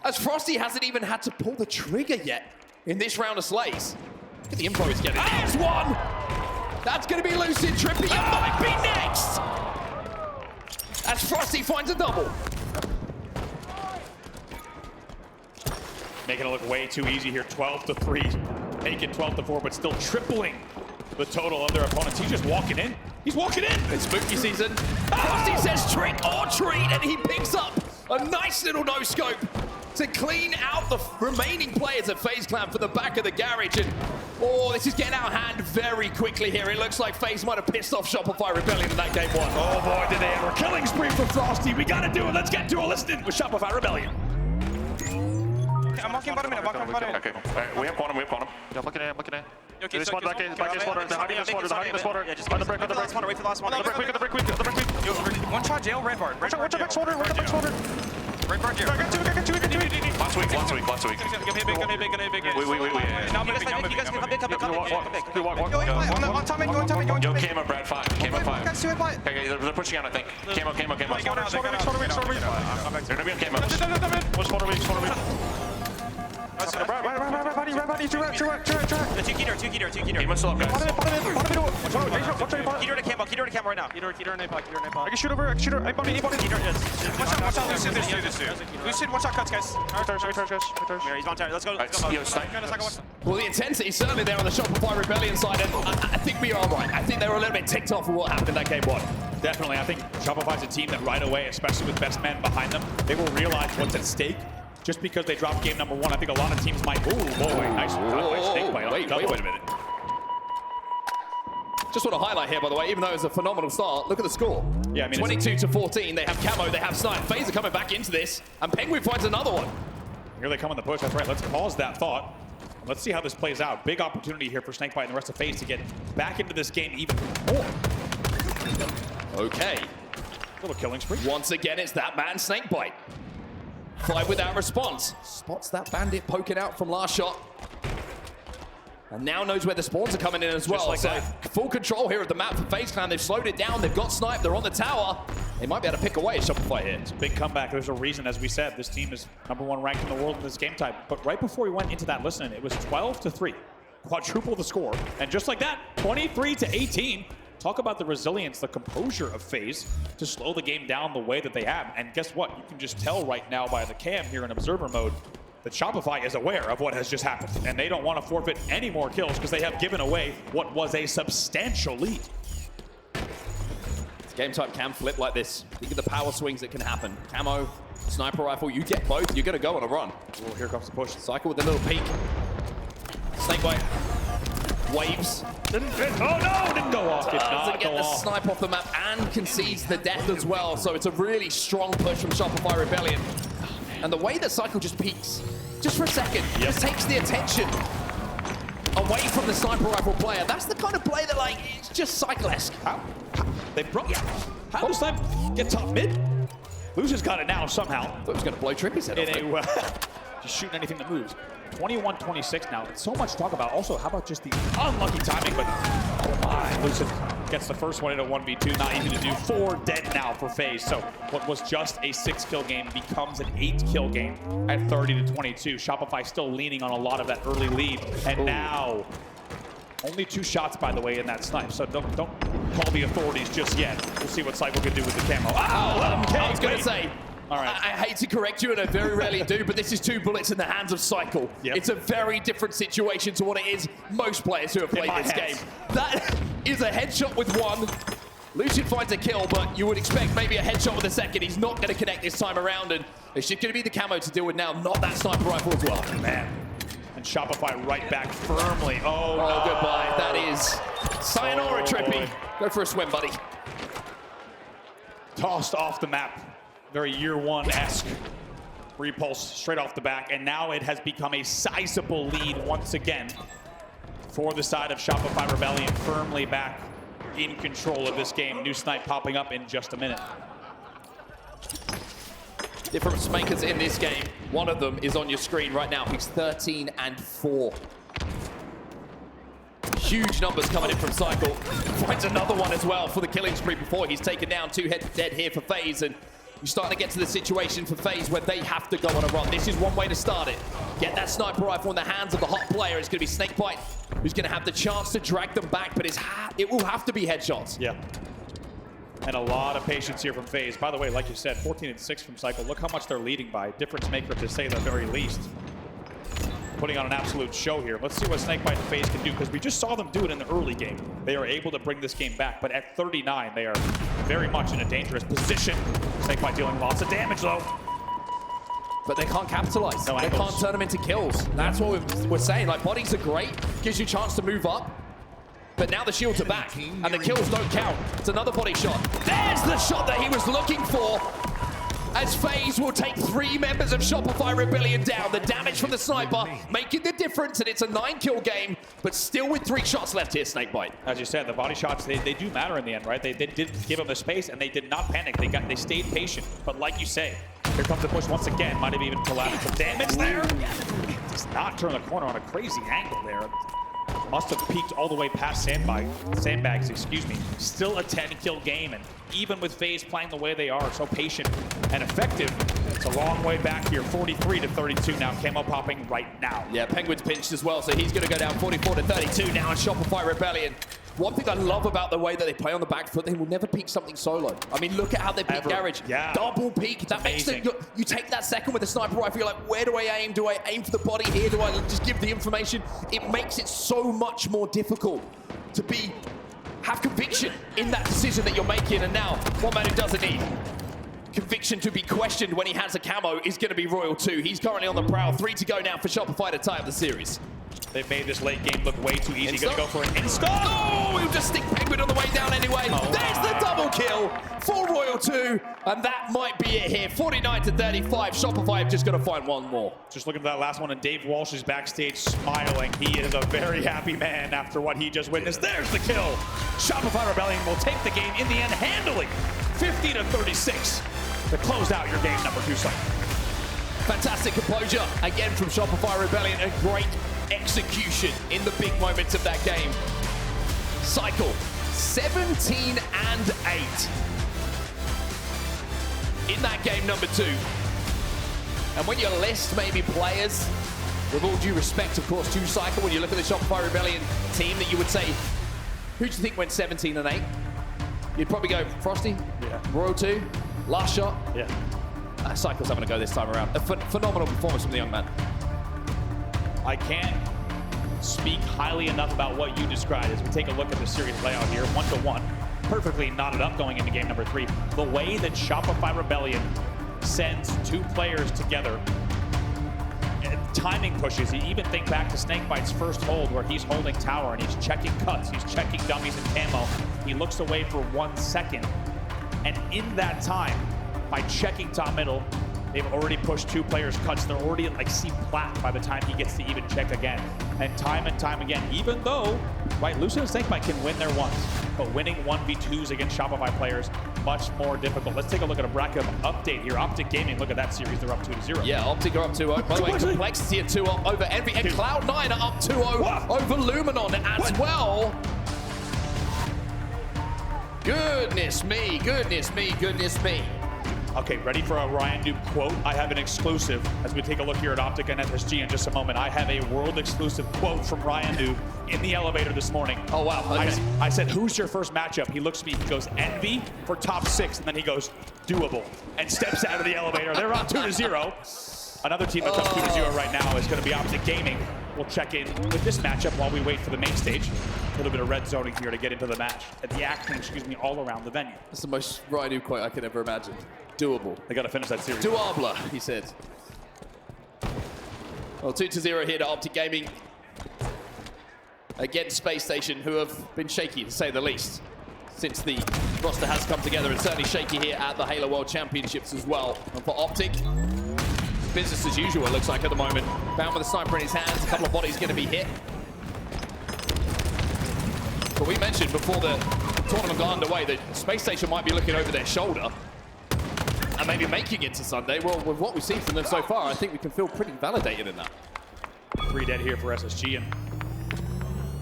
As Frosty hasn't even had to pull the trigger yet in this round of slays. Look at the info he's getting. There's one. That's going to be Lucid. TriPPPeY might be next. As Frosty finds a double. Making it look way too easy here. 12-3. Make it 12-4, but still tripling the total of their opponents. He's just walking in. He's walking in. It's spooky season. Frosty says trick or treat, and he picks up a nice little no-scope to clean out the remaining players at FaZe Clan for the back of the garage. And oh, this is getting out of hand very quickly here. It looks like FaZe might have pissed off Shopify Rebellion in that game 1. Oh boy, did they ever. Killing spree for Frosty. We got to do it. Let's get to it. Let's do it with Shopify Rebellion. I'm walking bottom in, Okay. We have bottom. Yeah, I'm looking at it. Okay, This one back in water. They're hiding in this water. Yeah, just On the break. wait for the last one. On the break. One shot jail, red bar. Watch out, back shoulder. Red bar jail. I got two. Last week. Gonna hit big. Now I'm gonna you guys come big. On top mid, going. Yo, camo, Brad, 5. Camo 5. Guys, 2 white. Okay, they're pushing out, I think. Camo. They're gonna They're gonna be on camo. What's water weak? Right. 2 keter. Camo still up, guys. Keter to camo right now. I can shoot over. I body. Watch out, Lucid, watch out cuts, guys. Yeah, he's on tower. Let's go. Yo, snipe. Well, the intensity certainly there on the Shopify Rebellion side, and I think we are right. I think they were a little bit ticked off with what happened in that game 1. Definitely. I think Shopify's a team that right away, especially with best men behind them, they will realize what's at stake. Just because they dropped game #1, I think a lot of teams might. Ooh, boy, nice. Wait a minute. Just want to highlight here, by the way, even though it's a phenomenal start, look at the score. Yeah, I mean, 22-14. They have camo, they have snipe. FaZe are coming back into this, and Pznguin finds another one. Here they come in the push. That's right. Let's pause that thought. Let's see how this plays out. Big opportunity here for SnakeBite and the rest of FaZe to get back into this game even more. Okay. Little killing spree. Once again, it's that man, SnakeBite. 5 without response. Spots that bandit poking out from LastShot. And now knows where the spawns are coming in as well. Like that. Full control here of the map for FaZe Clan. They've slowed it down. They've got snipe. They're on the tower. They might be able to pick away at Shopify here. It's a big comeback. There's a reason, as we said, this team is #1 ranked in the world in this game type. But right before we went into that listening, it was 12-3. Quadruple the score. And just like that, 23-18. Talk about the resilience, the composure of FaZe to slow the game down the way that they have. And guess what? You can just tell right now by the cam here in observer mode that Shopify is aware of what has just happened, and they don't want to forfeit any more kills because they have given away what was a substantial lead. Game type can flip like this. Think of the power swings that can happen. Camo, sniper rifle, you get both, you're gonna go on a run. Oh, here comes the push. Cykul with a little peek. SnakeBite. Waves. Didn't go off. Did Doesn't not get go the off. snipe off the map and concedes the death as well. So it's a really strong push from Shopify Rebellion. And the way that Cykul just peeks, just for a second, just takes the attention away from the sniper rifle player. That's the kind of play that, like, it's just Cykul-esque. How does Snipe get top mid? Lucid's got it now somehow. Thought he was going to blow TriPPPeY's head off. Just shooting anything that moves. 21-26 now. So much to talk about. Also, how about just the unlucky timing? But oh my, Lucid gets the first one in a 1v2. Not easy to do. 4 dead now for FaZe. So what was just a 6-kill game becomes an 8-kill game at 30-22. Shopify still leaning on a lot of that early lead. And now, only 2 shots, by the way, in that snipe. So don't call the authorities just yet. We'll see what Cykul can do with the camo. I was going to say, all right. I hate to correct you, and I very rarely do, but this is 2 bullets in the hands of Cykul. Yep. It's a very different situation to what it is most players who have played this game. That is a headshot with 1. Lucid finds a kill, but you would expect maybe a headshot with a second. He's not going to connect this time around, and it's just going to be the camo to deal with now, not that sniper rifle as well. Man. And Shopify right back firmly. Oh, no. Goodbye. That is sayonara, TriPPPeY. Go for a swim, buddy. Tossed off the map. Very year 1-esque repulse straight off the back, and now it has become a sizable lead once again for the side of Shopify Rebellion, firmly back in control of this game. New snipe popping up in just a minute. Different makers in this game. One of them is on your screen right now. He's 13-4. Huge numbers coming in from Cykul. Finds another one as well for the killing spree before he's taken down 2 heads dead here for FaZe, and you're starting to get to the situation for FaZe where they have to go on a run. This is one way to start it. Get that sniper rifle in the hands of the hot player. It's going to be SnakeBite who's going to have the chance to drag them back, but it will have to be headshots. Yeah. And a lot of patience here from FaZe. By the way, like you said, 14-6 from Cykul. Look how much they're leading by. Difference maker to say the very least. Putting on an absolute show here. Let's see what SnakeBite and FaZe can do, because we just saw them do it in the early game. They are able to bring this game back, but at 39, they are very much in a dangerous position. SnakeBite dealing lots of damage, though. But they can't capitalize. No they angles. can't turn them into kills. That's what we're saying. Like, bodies are great. Gives you a chance to move up. But now the shields are back, and the kills don't count. It's another body shot. There's the shot that he was looking for. As FaZe will take 3 members of Shopify Rebellion down. The damage from the sniper making the difference, and it's a 9-kill game, but still with 3 shots left here, SnakeBite. As you said, the body shots, they do matter in the end, right? They did give them the space, and they did not panic. They stayed patient. But like you say, here comes the push once again. Might have even collapsed. Some damage there. Does not turn the corner on a crazy angle there. Must have peaked all the way past sandbags, excuse me. Still a 10-kill game, and even with FaZe playing the way they are, so patient and effective, it's a long way back here. 43-32 now. Camo popping right now. Yeah, Penguin's pinched as well, so he's going to go down 44-32 now on Shopify Rebellion. One thing I love about the way that they play on the back foot, they will never peek something solo. I mean, look at how they peek Garage. Yeah. Double peek. That makes it, you take that second with the sniper rifle, you're like, where do I aim? Do I aim for the body here? Do I just give the information? It makes it so much more difficult to have conviction in that decision that you're making. And now, one man who doesn't need conviction to be questioned when he has a camo is going to be Royal 2. He's currently on the prowl. 3 to go now for Shopify to tie up the series. They've made this late game look way too easy. Gonna go for an insta. Oh, he'll just stick Penguin on the way down anyway. There's the double kill for Royal 2. And that might be it here. 49-35. Shopify have just got to find one more. Just looking for that last one, and Dave Walsh is backstage smiling. He is a very happy man after what he just witnessed. There's the kill. Shopify Rebellion will take the game in the end handily. 50-36 to close out your game number 2 cycle. Fantastic composure again from Shopify Rebellion. A great execution in the big moments of that game. Cykul 17-8 in that game number 2. And when you list maybe players, with all due respect, of course, to Cykul, when you look at the Shopify Rebellion team, that you would say, who do you think went 17-8? You'd probably go Frosty, Royal 2, LastShot. Yeah. Cykul's having a go this time around. A phenomenal performance from the young man. I can't speak highly enough about what you described as we take a look at the series layout here, 1-1. Perfectly knotted up going into game number 3. The way that Shopify Rebellion sends 2 players together, timing pushes. You even think back to SnakeBite's first hold where he's holding tower and he's checking cuts, he's checking dummies and camo. He looks away for 1 second. And in that time, by checking top middle, they've already pushed 2 players' cuts. They're already at like C plat by the time he gets to even check again. And time again, even though, right, Lucid and SnakeBite can win their ones, but winning 1v2s against Shopify players, much more difficult. Let's take a look at a bracket update here. Optic Gaming, look at that series. They're up 2-0. Yeah, Optic are up 2-0. By the way, Complexity at 2-0 over Envy. And Cloud9 are up 2-0 over Luminon as well. Goodness me, goodness me, goodness me. Okay, ready for a Ryan Noob quote? I have an exclusive as we take a look here at Optic and SSG in just a moment. I have a world exclusive quote from Ryan Noob in the elevator this morning. Oh, wow. Okay. I said, who's your first matchup? He looks at me, he goes, Envy for top 6, and then he goes, doable, and steps out of the elevator. They're up 2-0. Another team that's up 2-0 right now is going to be Optic Gaming. We'll check in with this matchup while we wait for the main stage. A little bit of red zoning here to get into the match. At the action, all around the venue. That's the most Ryan quote I could ever imagine. Doable. They got to finish that series. Doable, he said. Well, 2-0 here to Optic Gaming against Space Station, who have been shaky to say the least since the roster has come together, and certainly shaky here at the Halo World Championships as well. And for Optic, business as usual, it looks like at the moment. Bound with a sniper in his hands, a couple of bodies going to be hit. But we mentioned before the tournament got underway that Space Station might be looking over their shoulder and maybe making it to Sunday. Well, with what we've seen from them so far, I think we can feel pretty validated in that. 3 dead here for SSG, and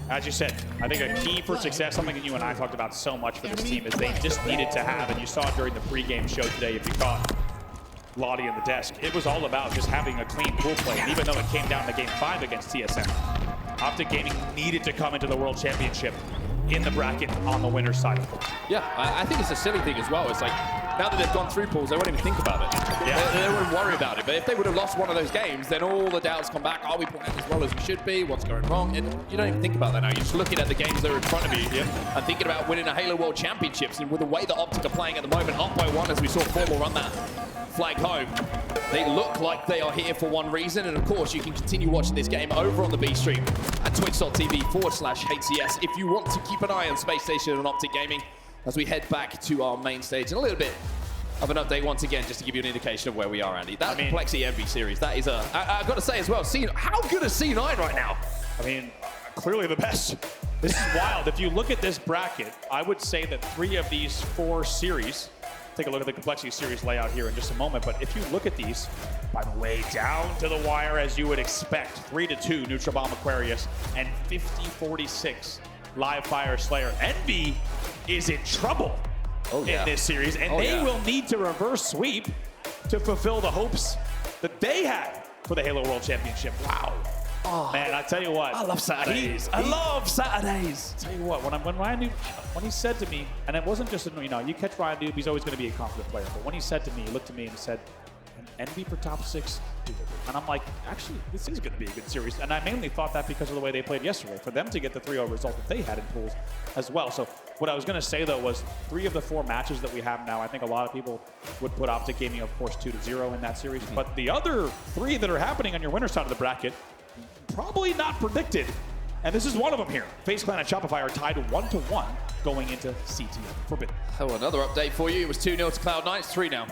as you said, I think a key for success, something that you and I talked about so much for this team, is they just needed to have, and you saw it during the pregame show today if you caught Lottie in the desk, it was all about just having a clean pool play, and even though it came down to game 5 against TSM, Optic Gaming needed to come into the World Championship in the bracket on the winner's side. Yeah, I think it's a silly thing as well. It's like, now that they've gone through pools, they won't even think about it. Yeah. They won't worry about it. But if they would have lost one of those games, then all the doubts come back. Are we playing as well as we should be? What's going wrong? And you don't even think about that now. You're just looking at the games that are in front of you and thinking about winning a Halo World Championships. And with the way that Optic are playing at the moment, up by 1 as we saw Formal run that flag home, they look like they are here for one reason. And of course, you can continue watching this game over on the B stream at twitch.tv/HCS if you want to keep an eye on Space Station and Optic Gaming as we head back to our main stage. And a little bit of an update once again, just to give you an indication of where we are, Andy. That Complexity Envy series, that is I've got to say as well, how good is C9 right now? I mean, clearly the best. This is wild. If you look at this bracket, I would say that 3 of these 4 series, take a look at the Complexity series layout here in just a moment, but if you look at these, by the way, down to the wire as you would expect, 3-2 Neutral Bomb Aquarius and 50-46 Live Fire Slayer. Envy is in trouble in this series, and they will need to reverse sweep to fulfill the hopes that they had for the Halo World Championship. Wow. Oh, man, I tell you what. I love Saturdays. I love Saturdays. I tell you what, when Ryan Noob, when he said to me, and it wasn't just, you catch Ryan Noob, he's always going to be a confident player, but when he said to me, he looked at me and said, Envy for top 6, and I'm like, actually, this is going to be a good series. And I mainly thought that because of the way they played yesterday, for them to get the 3-0 result that they had in pools as well. So what I was going to say, though, was 3 of the 4 matches that we have now, I think a lot of people would put Optic Gaming, of course, 2-0 in that series. But the other 3 that are happening on your winner's side of the bracket, probably not predicted. And this is one of them here. FaZe Clan and Shopify are tied 1-1 going into CTO Forbidden. Oh, another update for you. It was 2-0 to Cloud9. It's 3 now.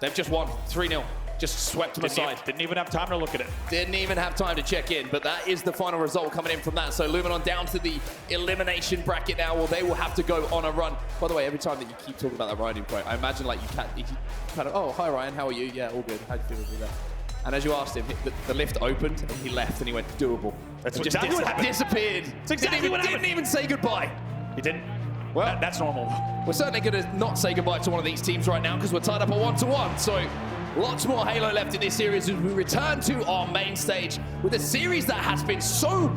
They've just won 3-0. Just swept them aside. Didn't even have time to look at it. Didn't even have time to check in, but that is the final result coming in from that. So Luminon down to the elimination bracket now. Well, they will have to go on a run. By the way, every time that you keep talking about that Ryan quote, I imagine like you kind of, oh, hi Ryan, how are you? Yeah, all good. How do you feel with that? And as you asked him, the lift opened and he left and he went, doable. That's exactly what happened. Disappeared. That's exactly what happened. Didn't even say goodbye. He didn't. Well, that's normal. We're certainly going to not say goodbye to one of these teams right now because we're tied up at 1-1. So Lots more Halo left in this series as we return to our main stage with a series that has been so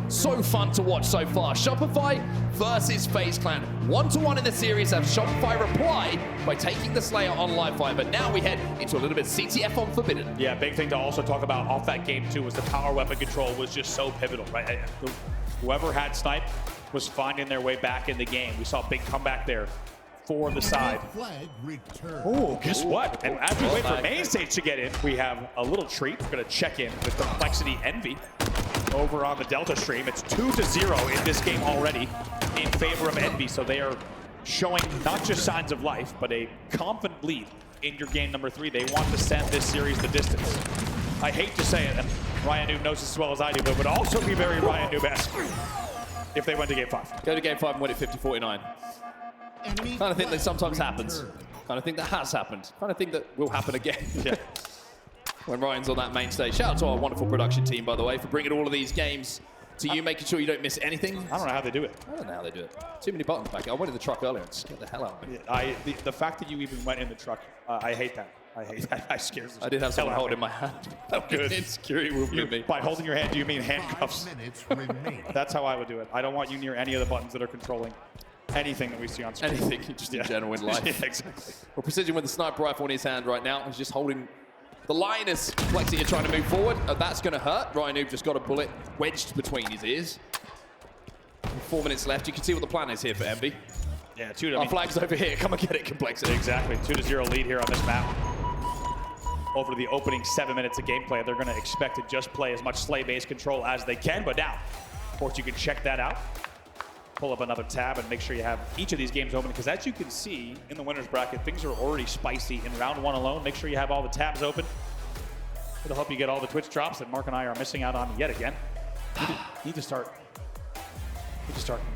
fun to watch so far. Shopify versus FaZe Clan. 1-1 in the series as Shopify replied by taking the Slayer on live fire. But now we head into a little bit of CTF on Forbidden. Yeah, big thing to also talk about off that game too was the power weapon control was just so pivotal, right? Whoever had snipe was finding their way back in the game. We saw a big comeback there for the side. Oh, guess what? And as we wait for main stage to get in, we have a little treat. We're going to check in with Complexity Envy over on the Delta stream. It's 2-0 in this game already in favor of Envy. So they are showing not just signs of life, but a confident lead in your game number 3. They want to send this series the distance. I hate to say it, and Ryan Noob knows as well as I do, but it would also be very Ryan Noob-esque if they went to game 5. Go to game 5 and win it 50-49. Kind of thing that sometimes happens. Kind of thing that has happened. Kind of thing that will happen again. Yeah. When Ryan's on that main stage. Shout out to our wonderful production team, by the way, for bringing all of these games to you, making sure you don't miss anything. I don't know how they do it. I don't know how they do it. Too many buttons back. I went in the truck earlier and scared the hell out of me. The fact that you even went in the truck, I hate that. I hate that. I scares the I did have someone hell out holding of my hand. Good. Security movement me. By holding your hand, do you mean handcuffs? That's how I would do it. I don't want you near any of the buttons that are controlling anything that we see on screen. Anything, just in general in life. Yeah, exactly. Well, Precision with the sniper rifle in his hand right now. He's just holding the line as Complexity are trying to move forward. That's going to hurt. Ryan Noob just got a bullet wedged between his ears. 4 minutes left. You can see what the plan is here for Envy. Yeah, Our flag's over here. Come and get it, Complexity. Exactly. 2-0 lead here on this map. Over the opening 7 minutes of gameplay, they're going to expect to just play as much Slay-based control as they can. But now, of course, you can check that out. Pull up another tab and make sure you have each of these games open, because as you can see in the winner's bracket, things are already spicy in round 1 alone. Make sure you have all the tabs open. It'll help you get all the Twitch drops that Mark and I are missing out on yet again. Need to start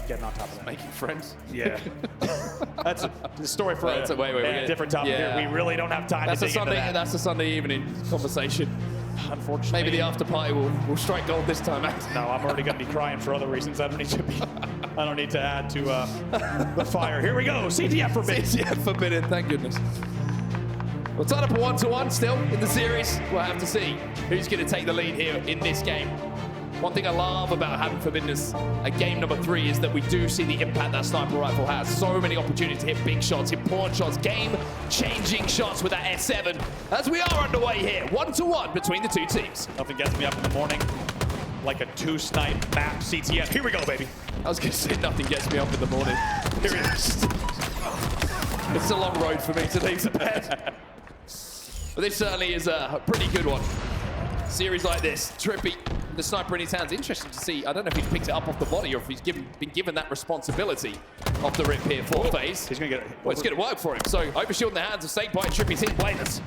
getting on top of that. Making friends. Yeah. That's a story for a different topic here. We really don't have time to dig into that. That's a Sunday evening conversation. Unfortunately. Maybe the after party will strike gold this time out. No, I'm already going to be crying for other reasons. I don't need to add to the fire. Here we go. CTF Forbidden. CTF Forbidden, thank goodness. We'll tie up a 1-1 still in the series. We'll have to see who's going to take the lead here in this game. One thing I love about having Forbidden as a game number 3 is that we do see the impact that sniper rifle has. So many opportunities to hit big shots, important shots, game-changing shots with that S7. As we are underway here, 1-1 between the two teams. Nothing gets me up in the morning like a 2-snipe map CTF. Here we go, baby. I was going to say nothing gets me up in the morning. Here it is. It's a long road for me to leave the bed. But this certainly is a pretty good one. Series like this, TriPPPeY, the sniper in his hands. Interesting to see. I don't know if he's picked it up off the body or if he's been given that responsibility off the rip here for FaZe. He's going to get it. Well, it's going to work for him. So overshield in the hands of SnakeBite and TriPPPeY's hit bladers.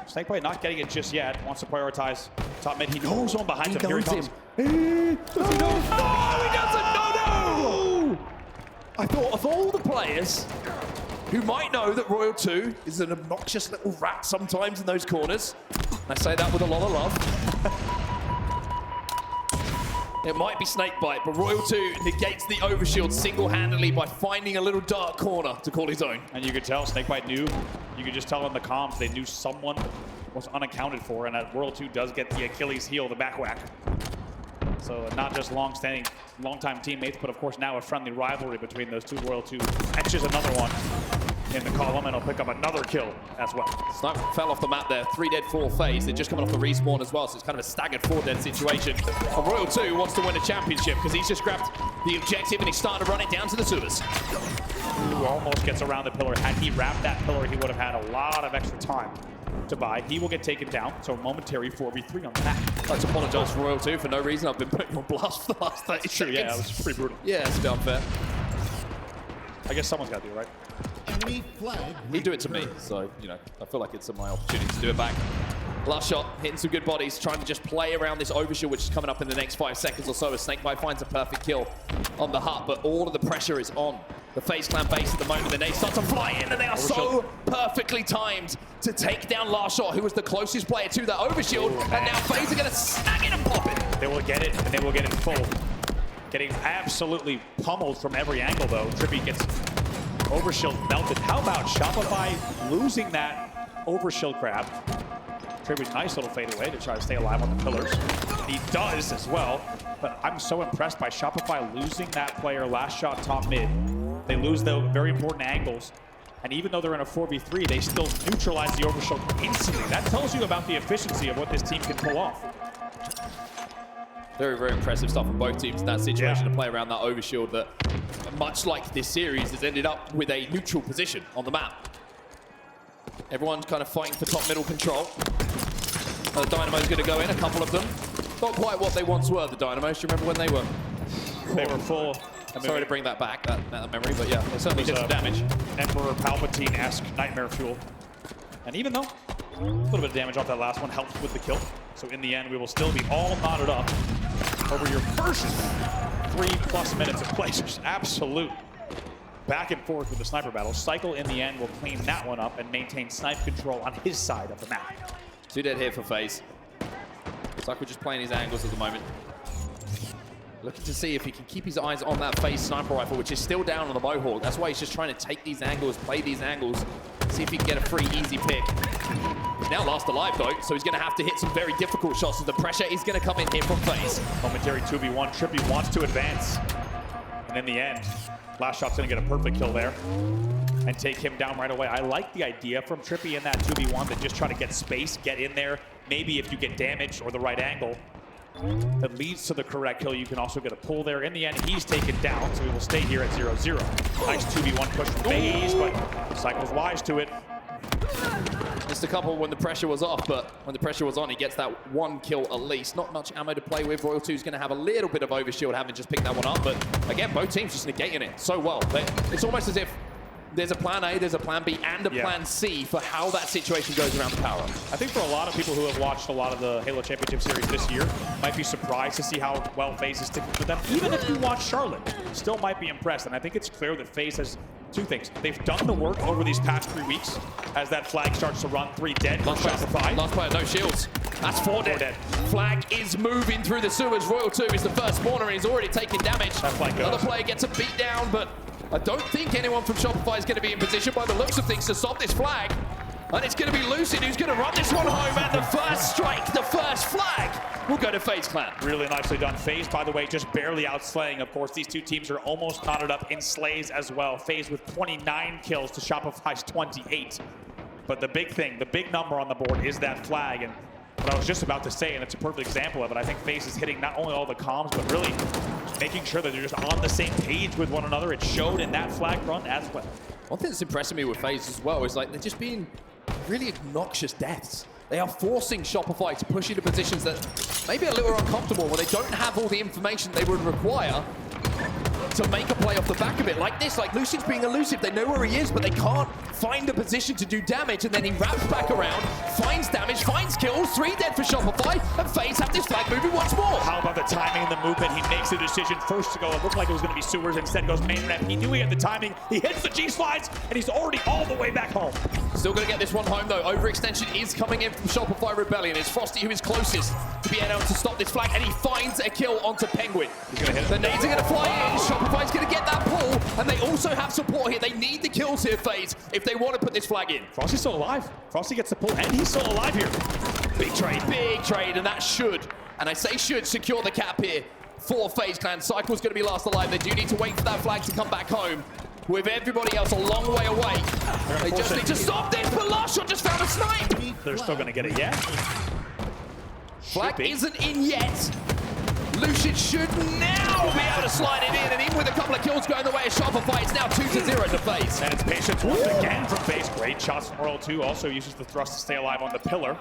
SnakeBite not getting it just yet. Wants to prioritize top mid. He knows someone behind him. Here he comes. Does he know? Oh, he doesn't. No! I thought of all the players who might know that Royal 2 is an obnoxious little rat sometimes in those corners. I say that with a lot of love. It might be SnakeBite, but Royal 2 negates the overshield single-handedly by finding a little dark corner to call his own. And you could tell SnakeBite knew. You could just tell in the comms they knew someone was unaccounted for, and Royal 2 does get the Achilles heel, the back whack. So not just long-time teammates, but of course now a friendly rivalry between those two. Royal 2 etches another one in the column, and he'll pick up another kill as well. Sniper fell off the map there. 3 dead, 4 FaZe. They're just coming off the respawn as well, so it's kind of a staggered 4 dead situation. And Royal 2 wants to win a championship because he's just grabbed the objective and he's starting to run it down to the sewers. Who almost gets around the pillar. Had he wrapped that pillar, he would have had a lot of extra time to buy. He will get taken down, so momentary 4v3 on the map. I'd like to apologize for Royal 2 for no reason. I've been putting you on blast for the last 30 seconds. Yeah, that was pretty brutal. Yeah, it's a bit unfair. I guess someone's got to do it, right? He'd do it to me, so, you know, I feel like it's my opportunity to do it back. LastShot hitting some good bodies, trying to just play around this overshield, which is coming up in the next 5 seconds or so as SnakeBite finds a perfect kill on the hut, but all of the pressure is on the FaZe Clan base at the moment. The nades start to fly in, and they are so perfectly timed to take down LastShot, who was the closest player to that overshield, and now FaZe are going to snag it and pop it. They will get it, and they will get it full. Getting absolutely pummeled from every angle, though. TriPPPeY gets overshield melted. How about Shopify losing that overshield grab. TriPPPeY, nice little fade away to try to stay alive on the pillars. And he does as well. But I'm so impressed by Shopify losing that player LastShot top mid. They lose the very important angles. And even though they're in a 4v3, they still neutralize the overshield instantly. That tells you about the efficiency of what this team can pull off. Very, very impressive stuff from both teams in that situation to play around that overshield that, much like this series, has ended up with a neutral position on the map. Everyone's kind of fighting for top middle control. Dynamo's going to go in, a couple of them. Not quite what they once were, the Dynamos. Do you remember when they were? They were full. Sorry to bring that back, that memory, but yeah, they certainly did some damage. Emperor Palpatine-esque nightmare fuel. And even though a little bit of damage off that last one helped with the kill. So in the end, we will still be all knotted up over your first 3+ minutes of play. Just absolute back and forth with the sniper battle. Cykul in the end will clean that one up and maintain snipe control on his side of the map. 2 dead here for FaZe. Cykul just playing his angles at the moment. Looking to see if he can keep his eyes on that FaZe sniper rifle, which is still down on the Mohawk. That's why he's just trying to take these angles, play these angles, see if he can get a free, easy pick. He's now last alive, though, so he's going to have to hit some very difficult shots, so the pressure is going to come in here from FaZe. Momentary 2v1. TriPPPeY wants to advance. And in the end, LastShot's going to get a perfect kill there and take him down right away. I like the idea from TriPPPeY in that 2v1 to just try to get space, get in there. Maybe if you get damage or the right angle that leads to the correct kill, you can also get a pull there. In the end, he's taken down, so he will stay here at 0-0. Nice 2v1 push from FaZe, but Cykul's wise to it. Just a couple when the pressure was off, but when the pressure was on, he gets that 1 kill at least. Not much ammo to play with. Royal 2's going to have a little bit of overshield, having just picked that one up, but again, both teams just negating it so well. It's almost as if there's a plan A, there's a plan B, and a plan C for how that situation goes around the power. I think for a lot of people who have watched a lot of the Halo Championship Series this year, might be surprised to see how well FaZe is sticking with them. Even if you watch Charlotte, still might be impressed. And I think it's clear that FaZe has 2 things. They've done the work over these past 3 weeks as that flag starts to run 3 dead for Shopify. Last player, no shields. That's 4 dead. Flag is moving through the sewers. Royal 2 is the first spawner, and he's already taking damage. That flag goes. Another player gets a beat down, but I don't think anyone from Shopify is going to be in position by the looks of things to stop this flag. And it's going to be Lucid who's going to run this one home, and the first strike, the first flag, will go to FaZe Clan. Really nicely done. FaZe, by the way, just barely outslaying. Of course, these 2 teams are almost knotted up in slays as well. FaZe with 29 kills to Shopify's 28. But the big thing, the big number on the board is that flag. And what I was just about to say, and it's a perfect example of it, I think FaZe is hitting not only all the comms, but really making sure that they're just on the same page with one another. It showed in that flag run as well. One thing that's impressing me with FaZe as well is like they're just being really obnoxious deaths. They are forcing Shopify to push into positions that maybe are a little uncomfortable where they don't have all the information they would require to make a play off the back of it. Like this, like Lucid's being elusive. They know where he is, but they can't find a position to do damage, and then he wraps back around, finds damage, finds kills, 3 dead for Shopify, and FaZe have this flag moving once more. How about the timing and the movement? He makes the decision first to go. It looked like it was going to be sewers, instead goes main ramp. He knew he had the timing. He hits the G-slides, and he's already all the way back home. Still going to get this one home, though. Overextension is coming in from Shopify Rebellion. It's Frosty who is closest to be able to stop this flag, and he finds a kill onto Pznguin. He's going to hit it. The nades are going to fly in. Shopify's going to get that pull, and they also have support here. They need the kills here, FaZe, if they want to put this flag in. Frosty's still alive. Frosty gets the pull, and he's still alive here. Big trade, and that should, and I say should, secure the cap here for FaZe Clan. Cykul's going to be last alive. They do need to wait for that flag to come back home. With everybody else a long way away, they just need to stop this, but LastShot just found a snipe. They're still going to get it yet. Flag isn't in yet. Lucid should now be able to slide it in, and even with a couple of kills going the way of Shopify, it's now 2-0 to FaZe. And it's patience once again from FaZe. Great shots from Royal 2. Also uses the thrust to stay alive on the pillar.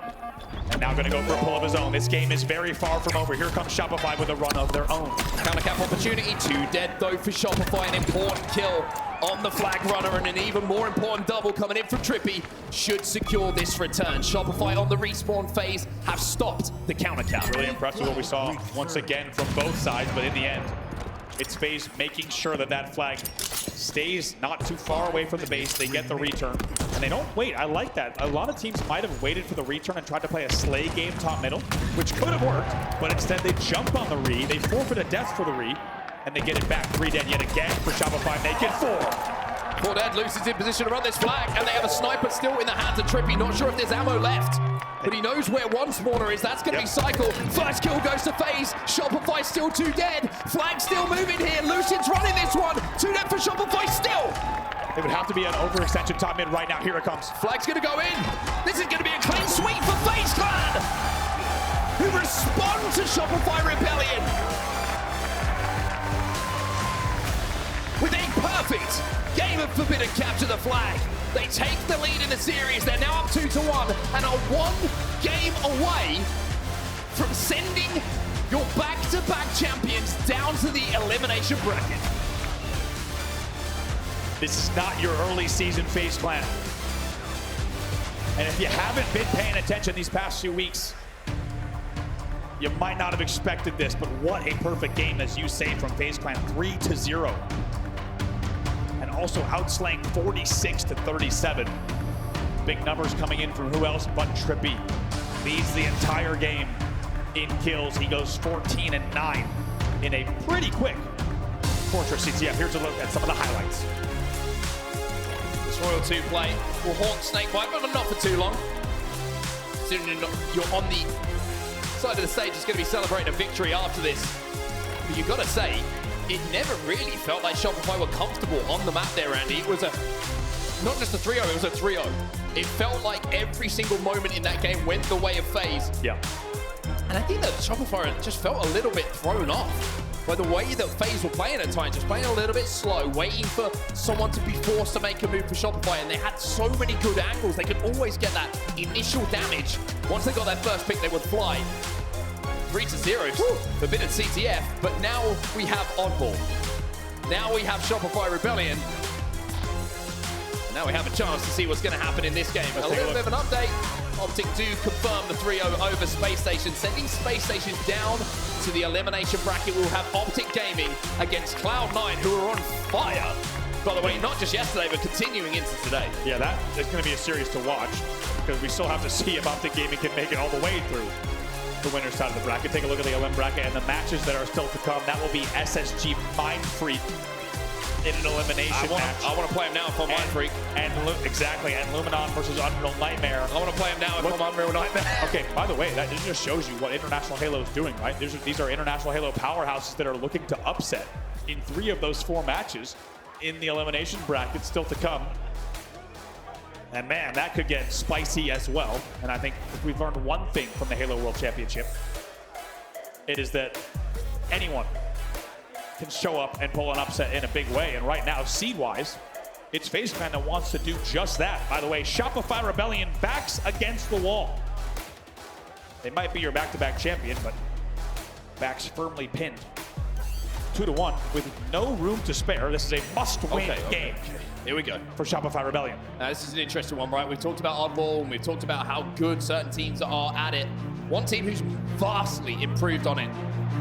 And now going to go for a pull of his own. This game is very far from over. Here comes Shopify with a run of their own. Counter cap opportunity. 2 dead though for Shopify. An important kill on the flag runner, and an even more important double coming in from TriPPPeY should secure this return. Shopify on the respawn phase have stopped the counter cap. Really impressive what we saw once again from both sides, but in the end, it's FaZe making sure that that flag stays not too far away from the base. They get the return, and they don't wait. I like that. A lot of teams might have waited for the return and tried to play a slay game top middle, which could have worked, but instead they jump on the re, they forfeit a death for the re, and they get it back. 3 dead yet again for Shopify, make it 4. 4 dead, Lucid's in position to run this flag, and they have a sniper still in the hands of TriPPPeY. Not sure if there's ammo left, but he knows where one spawner is. That's going to be Cykul. First kill goes to FaZe. Shopify still 2 dead. Flag still moving here. Lucid's running this one. 2 dead for Shopify still. It would have to be an overextension top mid right now. Here it comes. Flag's going to go in. This is going to be a clean sweep for FaZe Clan, who respond to Shopify Rebellion with a perfect game of Forbidden Capture the Flag. They take the lead in the series. They're now up 2-1 and are 1 game away from sending your back-to-back champions down to the elimination bracket. This is not your early season FaZe Clan. And if you haven't been paying attention these past few weeks, you might not have expected this, but what a perfect game, as you say, from FaZe Clan, 3-0. And also outslaying 46-37. Big numbers coming in from who else but TriPPPeY. Leads the entire game in kills. He goes 14-9 in a pretty quick Fortress CTF. Here's a look at some of the highlights. This Royal 2 play will haunt SnakeBite, but not for too long. Soon you're on the side of the stage, it's going to be celebrating a victory after this. But you've got to say, it never really felt like Shopify were comfortable on the map there, Andy. It was not just a 3-0, it was a 3-0. It felt like every single moment in that game went the way of FaZe. Yeah. And I think that Shopify just felt a little bit thrown off by the way that FaZe were playing at times, just playing a little bit slow, waiting for someone to be forced to make a move for Shopify, and they had so many good angles. They could always get that initial damage. Once they got their first pick, they would fly. 3-0, Forbidden CTF, but now we have Oddball. Now we have Shopify Rebellion. Now we have a chance to see what's going to happen in this game. A little bit of an update. Optic do confirm the 3-0 over Space Station, sending Space Station down to the elimination bracket. We'll have Optic Gaming against Cloud9, who are on fire. By the way, not just yesterday, but continuing into today. Yeah, that is going to be a series to watch, because we still have to see if Optic Gaming can make it all the way through the winner's side of the bracket. Take a look at the LM bracket and the matches that are still to come. That will be SSG Mindfreak in an elimination match. I want to play him now if I'm Mindfreak. Exactly, and Luminon versus Unreal Nightmare. I want to play him now if I'm Unreal Nightmare. Okay, by the way, that just shows you what International Halo is doing, right? These are International Halo powerhouses that are looking to upset in 3 of those 4 matches in the elimination bracket still to come. And man, that could get spicy as well. And I think if we've learned one thing from the Halo World Championship, it is that anyone can show up and pull an upset in a big way. And right now, seed-wise, it's FaZe Clan that wants to do just that. By the way, Shopify Rebellion backs against the wall. They might be your back-to-back champion, but backs firmly pinned. 2-1 with no room to spare. This is a must-win game. Here we go. For Shopify Rebellion. Now, this is an interesting one, right? We've talked about Oddball, and we've talked about how good certain teams are at it. One team who's vastly improved on it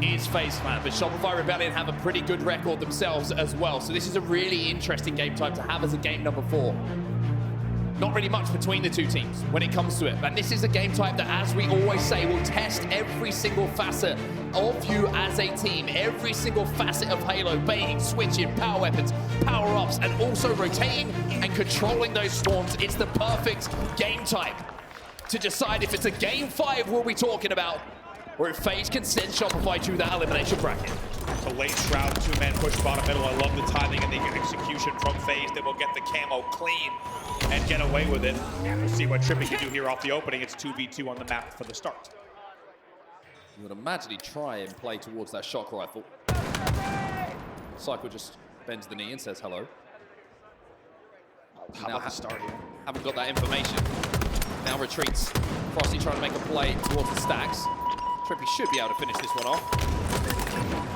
is FaZe Clan, but Shopify Rebellion have a pretty good record themselves as well. So this is a really interesting game type to have as a game number 4. Not really much between the 2 teams when it comes to it. And this is a game type that, as we always say, will test every single facet of you as a team. Every single facet of Halo, baiting, switching, power weapons, power-ups, and also rotating and controlling those swarms. It's the perfect game type to decide if it's a game 5 we'll be talking about, or if FaZe can send Shopify to that elimination bracket. The late Shroud 2-man push bottom middle. I love the timing and the execution from FaZe that will get the camo clean and get away with it. And we'll see what TriPPPeY can do here off the opening. It's 2v2 on the map for the start. You would imagine he'd try and play towards that shock rifle. Cykul just bends the knee and says hello. How about the start here? Haven't got that information. Now retreats. Frosty trying to make a play towards the stacks. TriPPPeY should be able to finish this one off.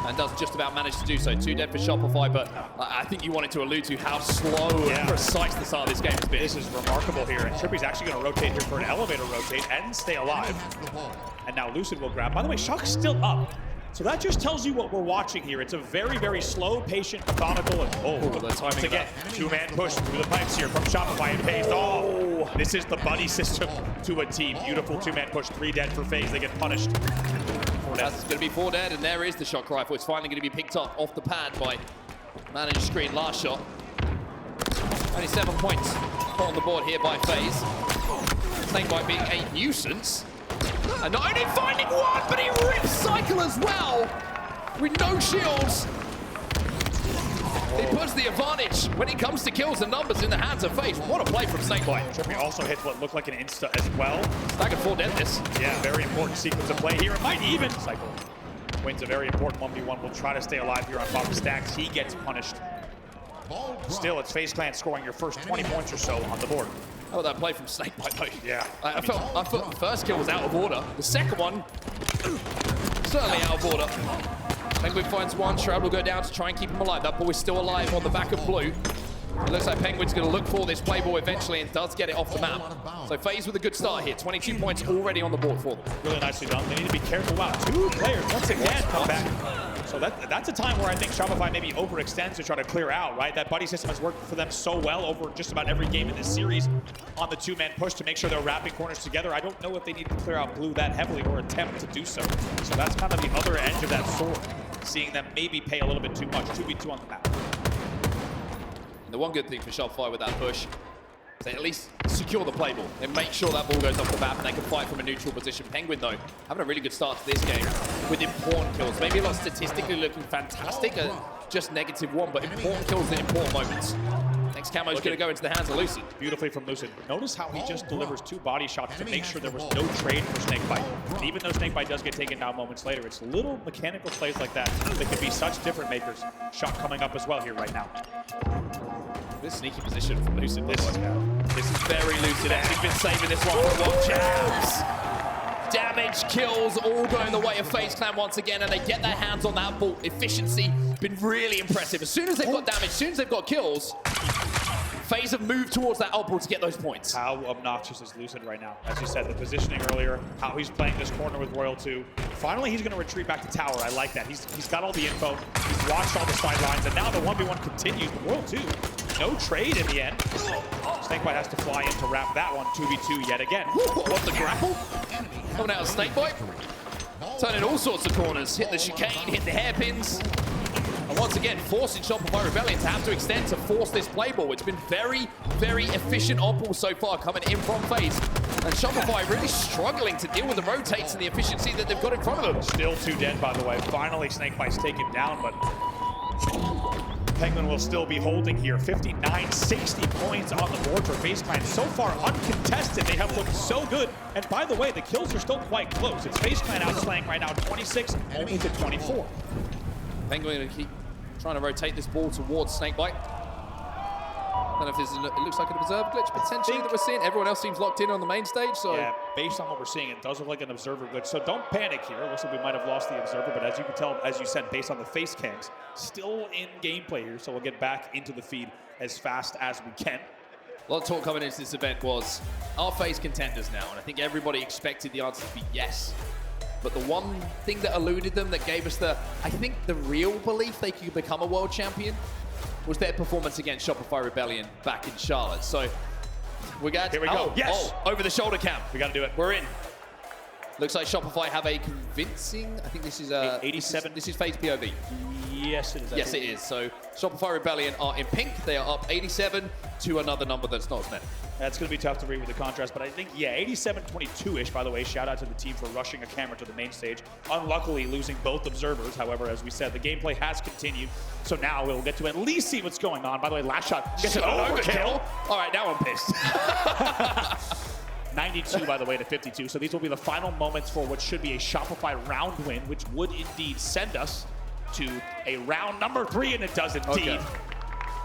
And does just about manage to do so. 2 dead for Shopify, but I think you wanted to allude to how slow and precise the start of this game has been. This is remarkable here, and TriPPPeY's actually going to rotate here for an elevator rotate and stay alive. And now Lucid will grab. By the way, Shock's still up. So that just tells you what we're watching here. It's a very, very slow, patient, methodical, and the timing again, 2-man push through the pipes here from Shopify and FaZe. Oh, this is the buddy system to a team. Beautiful 2-man push, 3 dead for FaZe. They get punished. That's going to be 4 dead, and there is the shock rifle. It's finally going to be picked up off the pad by manager screen LastShot. Only 7 points put on the board here by FaZe. SnakeBite being a nuisance. And not only finding one, but he rips Cykul as well. With no shields. He puts the advantage when it comes to kills and numbers in the hands of FaZe. What a play from SnakeBite. TriPPPeY also hit what looked like an insta as well. Staggered full dead this. Yeah, very important sequence of play here. It might even. Cykul wins a very important 1v1. Will try to stay alive here on bottom stacks. He gets punished. Still, it's FaZe Clan scoring your first 20 points or so on the board. Oh, that play from SnakeBite though. Yeah. I thought the first kill was out of order. The second one, certainly out of order. Pznguin finds one. Shroud will go down to try and keep him alive. That ball is still alive on the back of blue. It looks like Pznguin's going to look for this play ball eventually and does get it off the map. So FaZe with a good start here. 22 points already on the board for them. Really nicely done. They need to be careful. Wow, 2 players once again come back. So that's a time where I think Shopify maybe overextends to try to clear out, right? That buddy system has worked for them so well over just about every game in this series on the 2-man push to make sure they're wrapping corners together. I don't know if they need to clear out blue that heavily or attempt to do so. So that's kind of the other edge of that sword, seeing them maybe pay a little bit too much. 2v2 on the map. And the one good thing for Shopify with that push is they at least secure the play ball. They make sure that ball goes off the map and they can fight from a neutral position. Pznguin, though, having a really good start to this game with important kills. Maybe not statistically looking fantastic, just -1, but important kills in important moments. Next camo is going to go into the hands of Lucid. Beautifully from Lucid. Notice how he just delivers 2 body shots to make sure there was no trade for SnakeBite. And even though SnakeBite does get taken down moments later, it's little mechanical plays like that that could be such different makers. Shot coming up as well here right now. This sneaky position from Lucid. This is very Lucid. He's been saving this one for one. Jabs! Damage, kills, all going the way of FaZe Clan once again, and they get their hands on that ball. Efficiency been really impressive. As soon as they've got damage, as soon as they've got kills, FaZe have moved towards that elbow to get those points. How obnoxious is Lucid right now? As you said, the positioning earlier, how he's playing this corner with Royal 2. Finally, he's going to retreat back to tower. I like that. He's got all the info. He's watched all the sidelines, and now the 1v1 continues. But Royal 2, no trade in the end. SnakeBite has to fly in to wrap that one. 2v2 yet again. What the grapple? Coming out of SnakeBite. Turning all sorts of corners. Hit the chicane, hit the hairpins. And once again, forcing Shopify Rebellion to have to extend to force this play ball. It's been very, very efficient on ball so far coming in from FaZe. And Shopify really struggling to deal with the rotates and the efficiency that they've got in front of them. Still 2 dead, by the way. Finally, SnakeBite's taken down, but Pznguin will still be holding here. 59, 60 points on the board for FaZe Clan. So far, uncontested. They have looked so good. And by the way, the kills are still quite close. It's FaZe Clan outslaying right now 26 only to 24. Pznguin going to keep trying to rotate this ball towards SnakeBite. I don't know if it looks like an observer glitch potentially that we're seeing. Everyone else seems locked in on the main stage, so... Yeah, based on what we're seeing, it does look like an observer glitch. So don't panic here. It looks like we might have lost the observer, but as you can tell, as you said, based on the face cams, still in gameplay here, so we'll get back into the feed as fast as we can. A lot of talk coming into this event was, are FaZe contenders now? And I think everybody expected the answer to be yes. But the one thing that eluded them, that gave us I think the real belief they could become a world champion, was their performance against Shopify Rebellion back in Charlotte. So we got... Here we go. Yes! Oh, over the shoulder cam. We got to do it. We're in. Looks like Shopify have a convincing... I think this is 87. This is FaZe POV. Yes, it is. Yes, it is. So Shopify Rebellion are in pink. They are up 87 to another number that's not met. That's going to be tough to read with the contrast, but I think, yeah, 87-22-ish, by the way. Shout out to the team for rushing a camera to the main stage. Unluckily, losing both observers. However, as we said, the gameplay has continued. So now we'll get to at least see what's going on. By the way, LastShot gets an overkill. All right, now I'm pissed. 92, by the way, to 52. So these will be the final moments for what should be a Shopify round win, which would indeed send us to a round number 3, and it does indeed. Okay.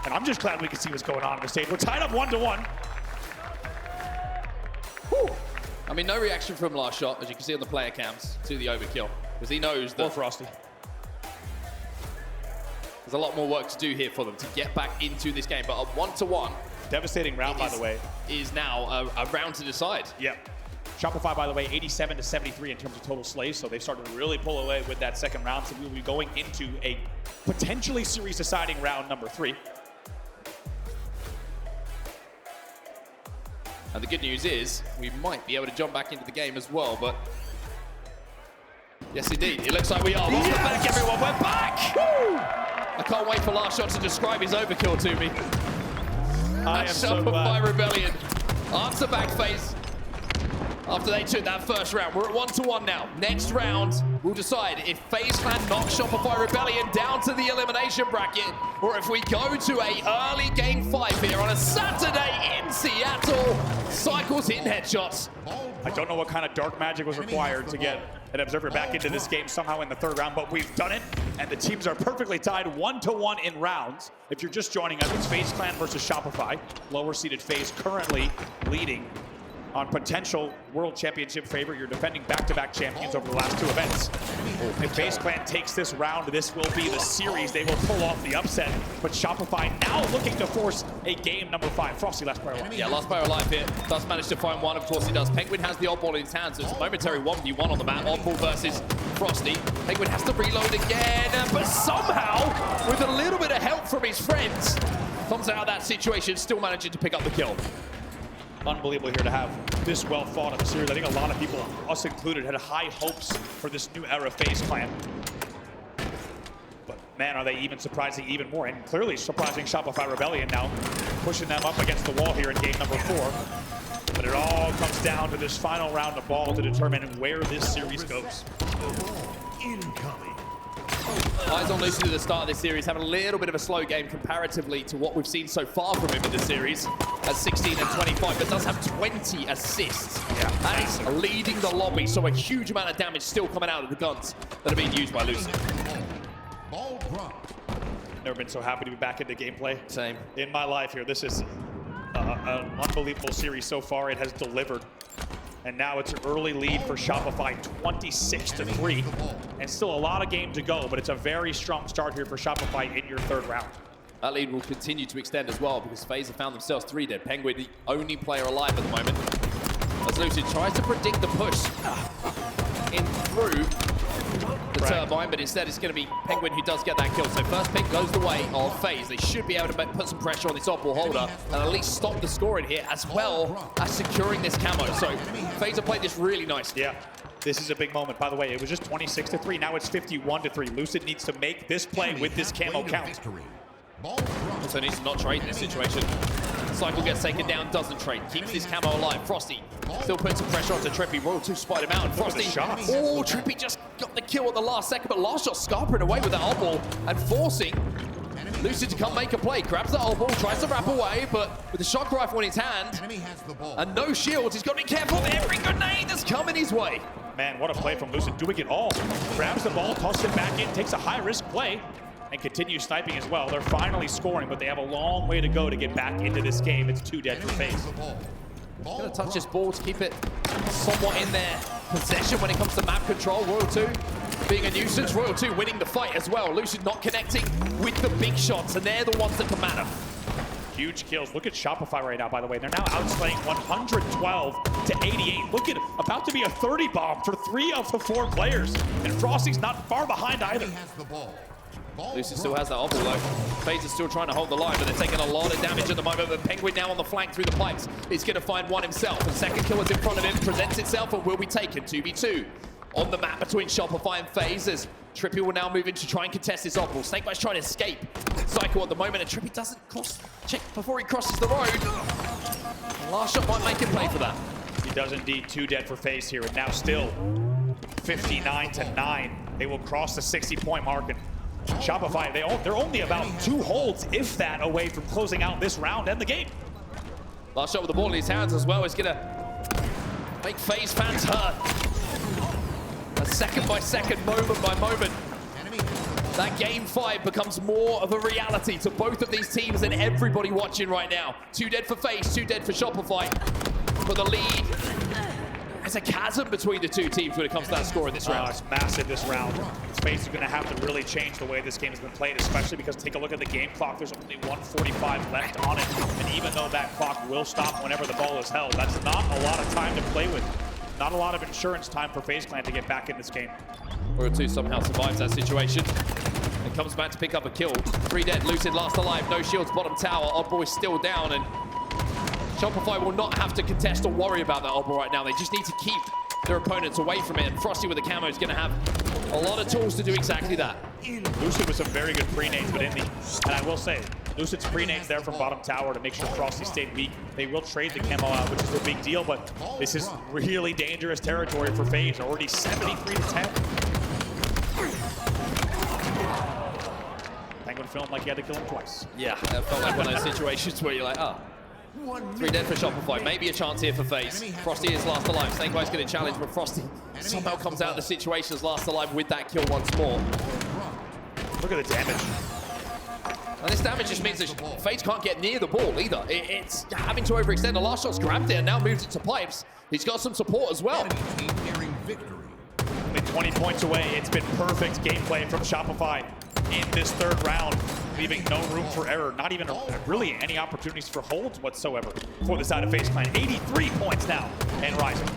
And I'm just glad we can see what's going on the stage. We're tied up 1-1. I mean, no reaction from LastShot, as you can see on the player cams, to the overkill, because he knows that... Or Frosty. There's a lot more work to do here for them to get back into this game, but a 1-1... Devastating round, by the way. ...is now a round to decide. Yep. Shopify, by the way, 87-73 in terms of total slays, so they've started to really pull away with that second round, so we will be going into a potentially series-deciding round number 3. And the good news is, we might be able to jump back into the game as well, but... Yes, indeed. It looks like we are. Welcome back, everyone. We're back! Woo! I can't wait for LastShot to describe his overkill to me. I am so Shopify glad. Rebellion answer back FaZe after they took that first round. We're at 1-1 now. Next round, we'll decide if FaZe Clan knocks Shopify Rebellion down to the elimination bracket, or if we go to a early game 5 here on a Saturday in Seattle. Cykul's hitting headshots. I don't know what kind of dark magic was required to get an observer back into this game somehow in the third round, but we've done it, and the teams are perfectly tied 1-1 in rounds. If you're just joining us, it's FaZe Clan versus Shopify. Lower seeded FaZe currently leading on potential world championship favor. You're defending back-to-back champions over the last 2 events. If FaZe Clan takes this round, this will be the series. They will pull off the upset, but Shopify now looking to force a game number 5. Frosty, last player alive. Yeah, last player alive here. Does manage to find one, of course he does. Pznguin has the oddball in his hands, so it's a momentary 1v1 on the map. Oddball versus Frosty. Pznguin has to reload again, but somehow, with a little bit of help from his friends, comes out of that situation, still managing to pick up the kill. Unbelievable here to have this well fought of a series. I think a lot of people, us included, had high hopes for this new era FaZe Clan. But man, are they even surprising even more, and clearly surprising Shopify Rebellion now, pushing them up against the wall here in game number 4. But it all comes down to this final round of ball to determine where this series goes. Eyes on Lucid at the start of this series, having a little bit of a slow game comparatively to what we've seen so far from him in this series. At 16 and 25, but does have 20 assists. Yeah. That is leading the lobby, so a huge amount of damage still coming out of the guns that are being used by Lucid. Never been so happy to be back into gameplay. Same. In my life here. This is an unbelievable series so far. It has delivered. And now it's an early lead for Shopify, 26-3. And still a lot of game to go, but it's a very strong start here for Shopify in your third round. That lead will continue to extend as well because FaZe have found themselves 3 dead. Pznguin, the only player alive at the moment. As Lucid tries to predict the push in through the turbine, but instead it's going to be Pznguin who does get that kill. So first pick goes the way of FaZe. They should be able to put some pressure on this oddball holder and at least stop the scoring here, as well as securing this camo. So FaZe have played this really nicely. Yeah, this is a big moment. By the way, it was just 26-3. Now it's 51-3. Lucid needs to make this play with this camo count. Also needs to not trade in this situation. Cykul gets taken down, doesn't trade. Keeps his camo alive. Frosty still putting some pressure onto TriPPPeY. Royal 2 spied him out. And Frosty, oh, TriPPPeY just got the kill at the last second, but LastShot scarpering away with that oddball and forcing Lucid to come make a play. Grabs that oddball, tries to wrap away, but with the shock rifle in his hand and no shields, he's got to be careful of every grenade that's coming his way. Man, what a play from Lucid, doing it all. Grabs the ball, tosses it back in, takes a high-risk play, and continues sniping as well. They're finally scoring, but they have a long way to go to get back into this game. It's 2 dead for FaZe. Gonna touch this ball to keep it somewhat in their possession when it comes to map control. Royal 2 being a nuisance. Royal 2 winning the fight as well. Lucid not connecting with the big shots, and they're the ones that can matter. Huge kills. Look at Shopify right now, by the way. They're now outslaying 112-88. Look at about to be a 30 bomb for 3 of the 4 players. And Frosty's not far behind either. Lucid still has that oddball though. FaZe is still trying to hold the line, but they're taking a lot of damage at the moment. But Pznguin now on the flank through the pipes. He's going to find one himself. And second kill is in front of him, presents itself and will be taken. 2v2 on the map between Shopify and FaZe as TriPPPeY will now move in to try and contest this oddball. SnakeBite's trying to escape Cykul at the moment, and TriPPPeY doesn't check before he crosses the road. LastShot might make him play for that. He does indeed. 2 dead for FaZe here, and now still 59-9. They will cross the 60-point mark, and Shopify, they're only about 2 holds, if that, away from closing out this round and the game. LastShot with the ball in his hands as well is going to make FaZe fans hurt. A second by second, moment by moment, that game 5 becomes more of a reality to both of these teams and everybody watching right now. 2 dead for FaZe, 2 dead for Shopify. For the lead, there's a chasm between the 2 teams when it comes to that score in this round. It's massive this round. FaZe is going to have to really change the way this game has been played, especially because take a look at the game clock. There's only 1:45 left on it. And even though that clock will stop whenever the ball is held, that's not a lot of time to play with. Not a lot of insurance time for FaZe Clan to get back in this game. Royal 2 somehow survives that situation and comes back to pick up a kill. 3 dead, Lucid last alive, no shields, bottom tower. Oddball is still down, and Shopify will not have to contest or worry about that oddball right now. They just need to keep their opponents away from it, and Frosty with the camo is going to have a lot of tools to do exactly that. Lucid with some very good pre-nades, but and I will say, Lucid's pre-nades there from bottom tower to make sure Frosty stayed weak. They will trade the camo out, which is a big deal, but this is really dangerous territory for FaZe. Already 73-10. Pznguin feeling like he had to kill him twice. Yeah, that felt like one of those situations where you're like, oh. 3 dead for Shopify. Maybe a chance here for FaZe. Frosty is last alive. SnakeBite's going to challenge, but Frosty somehow comes out of the situation as last alive with that kill once more. Look at the damage. And this damage just means that FaZe can't get near the ball either. It's having to overextend. The LastShot's grabbed it and now moves it to pipes. He's got some support as well. Only 20 points away. It's been perfect gameplay from Shopify in this 3rd round, leaving no room for error. Not even really any opportunities for holds whatsoever for the side of FaZe Clan. 83 points now and rising.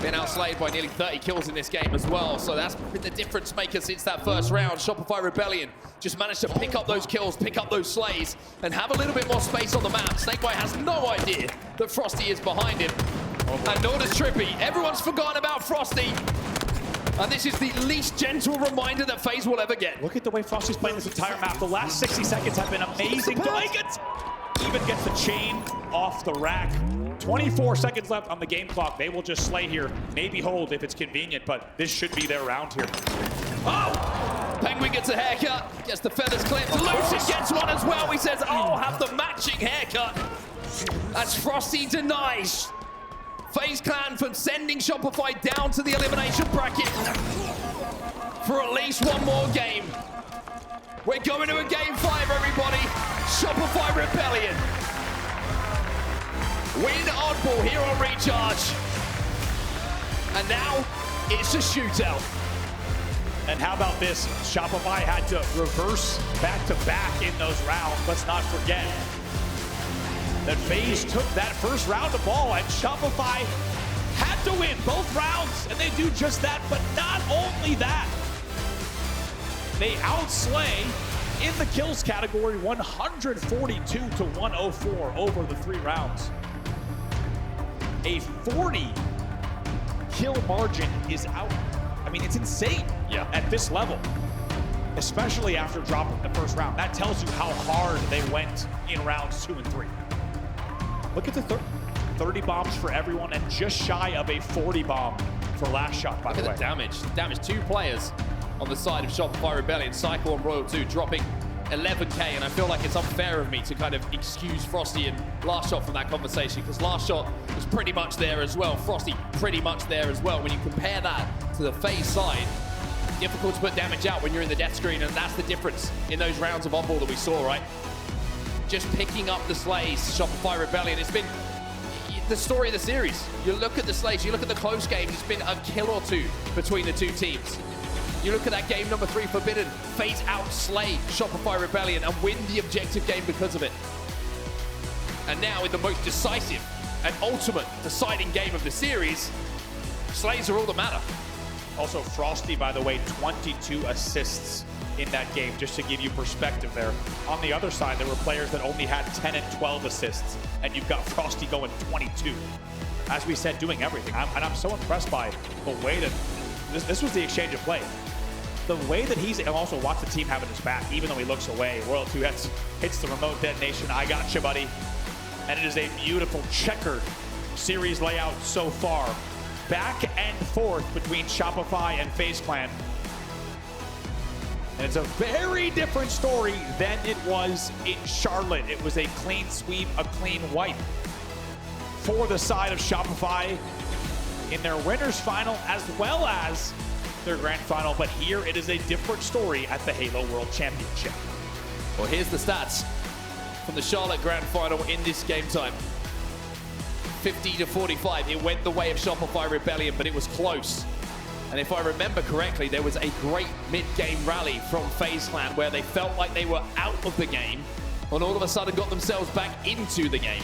Been outslayed by nearly 30 kills in this game as well, so that's been the difference maker since that first round. Shopify Rebellion just managed to pick up those kills, pick up those slays, and have a little bit more space on the map. SnakeBite has no idea that Frosty is behind him, and nor does TriPPPeY. Everyone's forgotten about Frosty, and this is the least gentle reminder that FaZe will ever get. Look at the way Frosty's playing this entire map. The last 60 seconds have been amazing. Even gets the chain off the rack. 24 seconds left on the game clock. They will just slay here. Maybe hold if it's convenient, but this should be their round here. Oh! Pznguin gets a haircut, gets the feathers clipped. Lucid gets one as well. He says, oh, have the matching haircut. As Frosty denies FaZe Clan from sending Shopify down to the elimination bracket for at least one more game. We're going to a game 5, everybody. Shopify Rebellion. Win oddball here on Recharge. And now it's a shootout. And how about this? Shopify had to reverse back-to-back in those rounds. Let's not forget that FaZe took that first round of ball, and Shopify had to win both rounds, and they do just that. But not only that, they outslay in the kills category 142 to 104 over the 3 rounds. A 40 kill margin is out. I mean, it's insane at this level, especially after dropping the first round. That tells you how hard they went in rounds 2 and 3. Look at the 30 bombs for everyone and just shy of a 40 bomb for LastShot, by the way. Look at the damage. Damage 2 players on the side of Shopify Rebellion. Cykul and Royal 2 dropping 11k, and I feel like it's unfair of me to kind of excuse Frosty and LastShot from that conversation, because LastShot was pretty much there as well. Frosty pretty much there as well. When you compare that to the FaZe side, difficult to put damage out when you're in the death screen, and that's the difference in those rounds of on-ball that we saw, right? Just picking up the slays, Shopify Rebellion. It's been the story of the series. You look at the slays, you look at the close games, it's been a kill or two between the 2 teams. You look at that game number 3, Forbidden, FaZe outslay Shopify Rebellion and win the objective game because of it. And now in the most decisive and ultimate deciding game of the series, slays are all that matter. Also, Frosty, by the way, 22 assists in that game, just to give you perspective there. On the other side, there were players that only had 10 and 12 assists, and you've got Frosty going 22. As we said, doing everything. And I'm so impressed by the way that this was the exchange of play. The way that he's, and also watch the team having his back, even though he looks away. Royal 2 hits the remote detonation. I got you, buddy. And it is a beautiful checkered series layout so far. Back and forth between Shopify and FaZe Clan. And it's a very different story than it was in Charlotte. It was a clean sweep, a clean wipe for the side of Shopify in their winners final as well as their grand final. But here it is a different story at the Halo World Championship. Well, here's the stats from the Charlotte grand final in this game time. 50 to 45. It went the way of Shopify Rebellion, but it was close. And if I remember correctly, there was a great mid-game rally from FaZe Clan where they felt like they were out of the game and all of a sudden got themselves back into the game.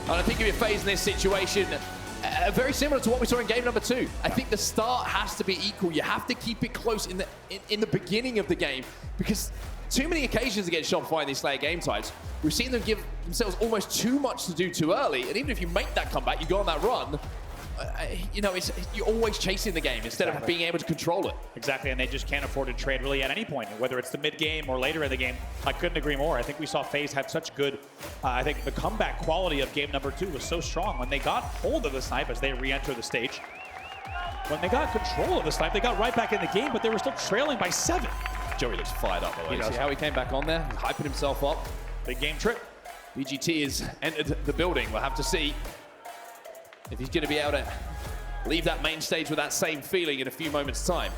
And I think if you're FaZe in this situation, very similar to what we saw in game number 2. I think the start has to be equal. You have to keep it close in the beginning of the game, because too many occasions against Shopify in these Slayer game types, we've seen them give themselves almost too much to do too early. And even if you make that comeback, you go on that run, you know, you're always chasing the game instead of being able to control it. Exactly, and they just can't afford to trade really at any point, whether it's the mid-game or later in the game. I couldn't agree more. I think we saw FaZe have such good, I think the comeback quality of game number 2 was so strong. When they got hold of the snipe as they re-enter the stage, when they got control of the snipe, they got right back in the game, but they were still trailing by 7. Joey looks fired up, by the way. See how he came back on there? He's hyping himself up. Big game trip. BGT has entered the building. We'll have to see if he's going to be able to leave that main stage with that same feeling in a few moments' time.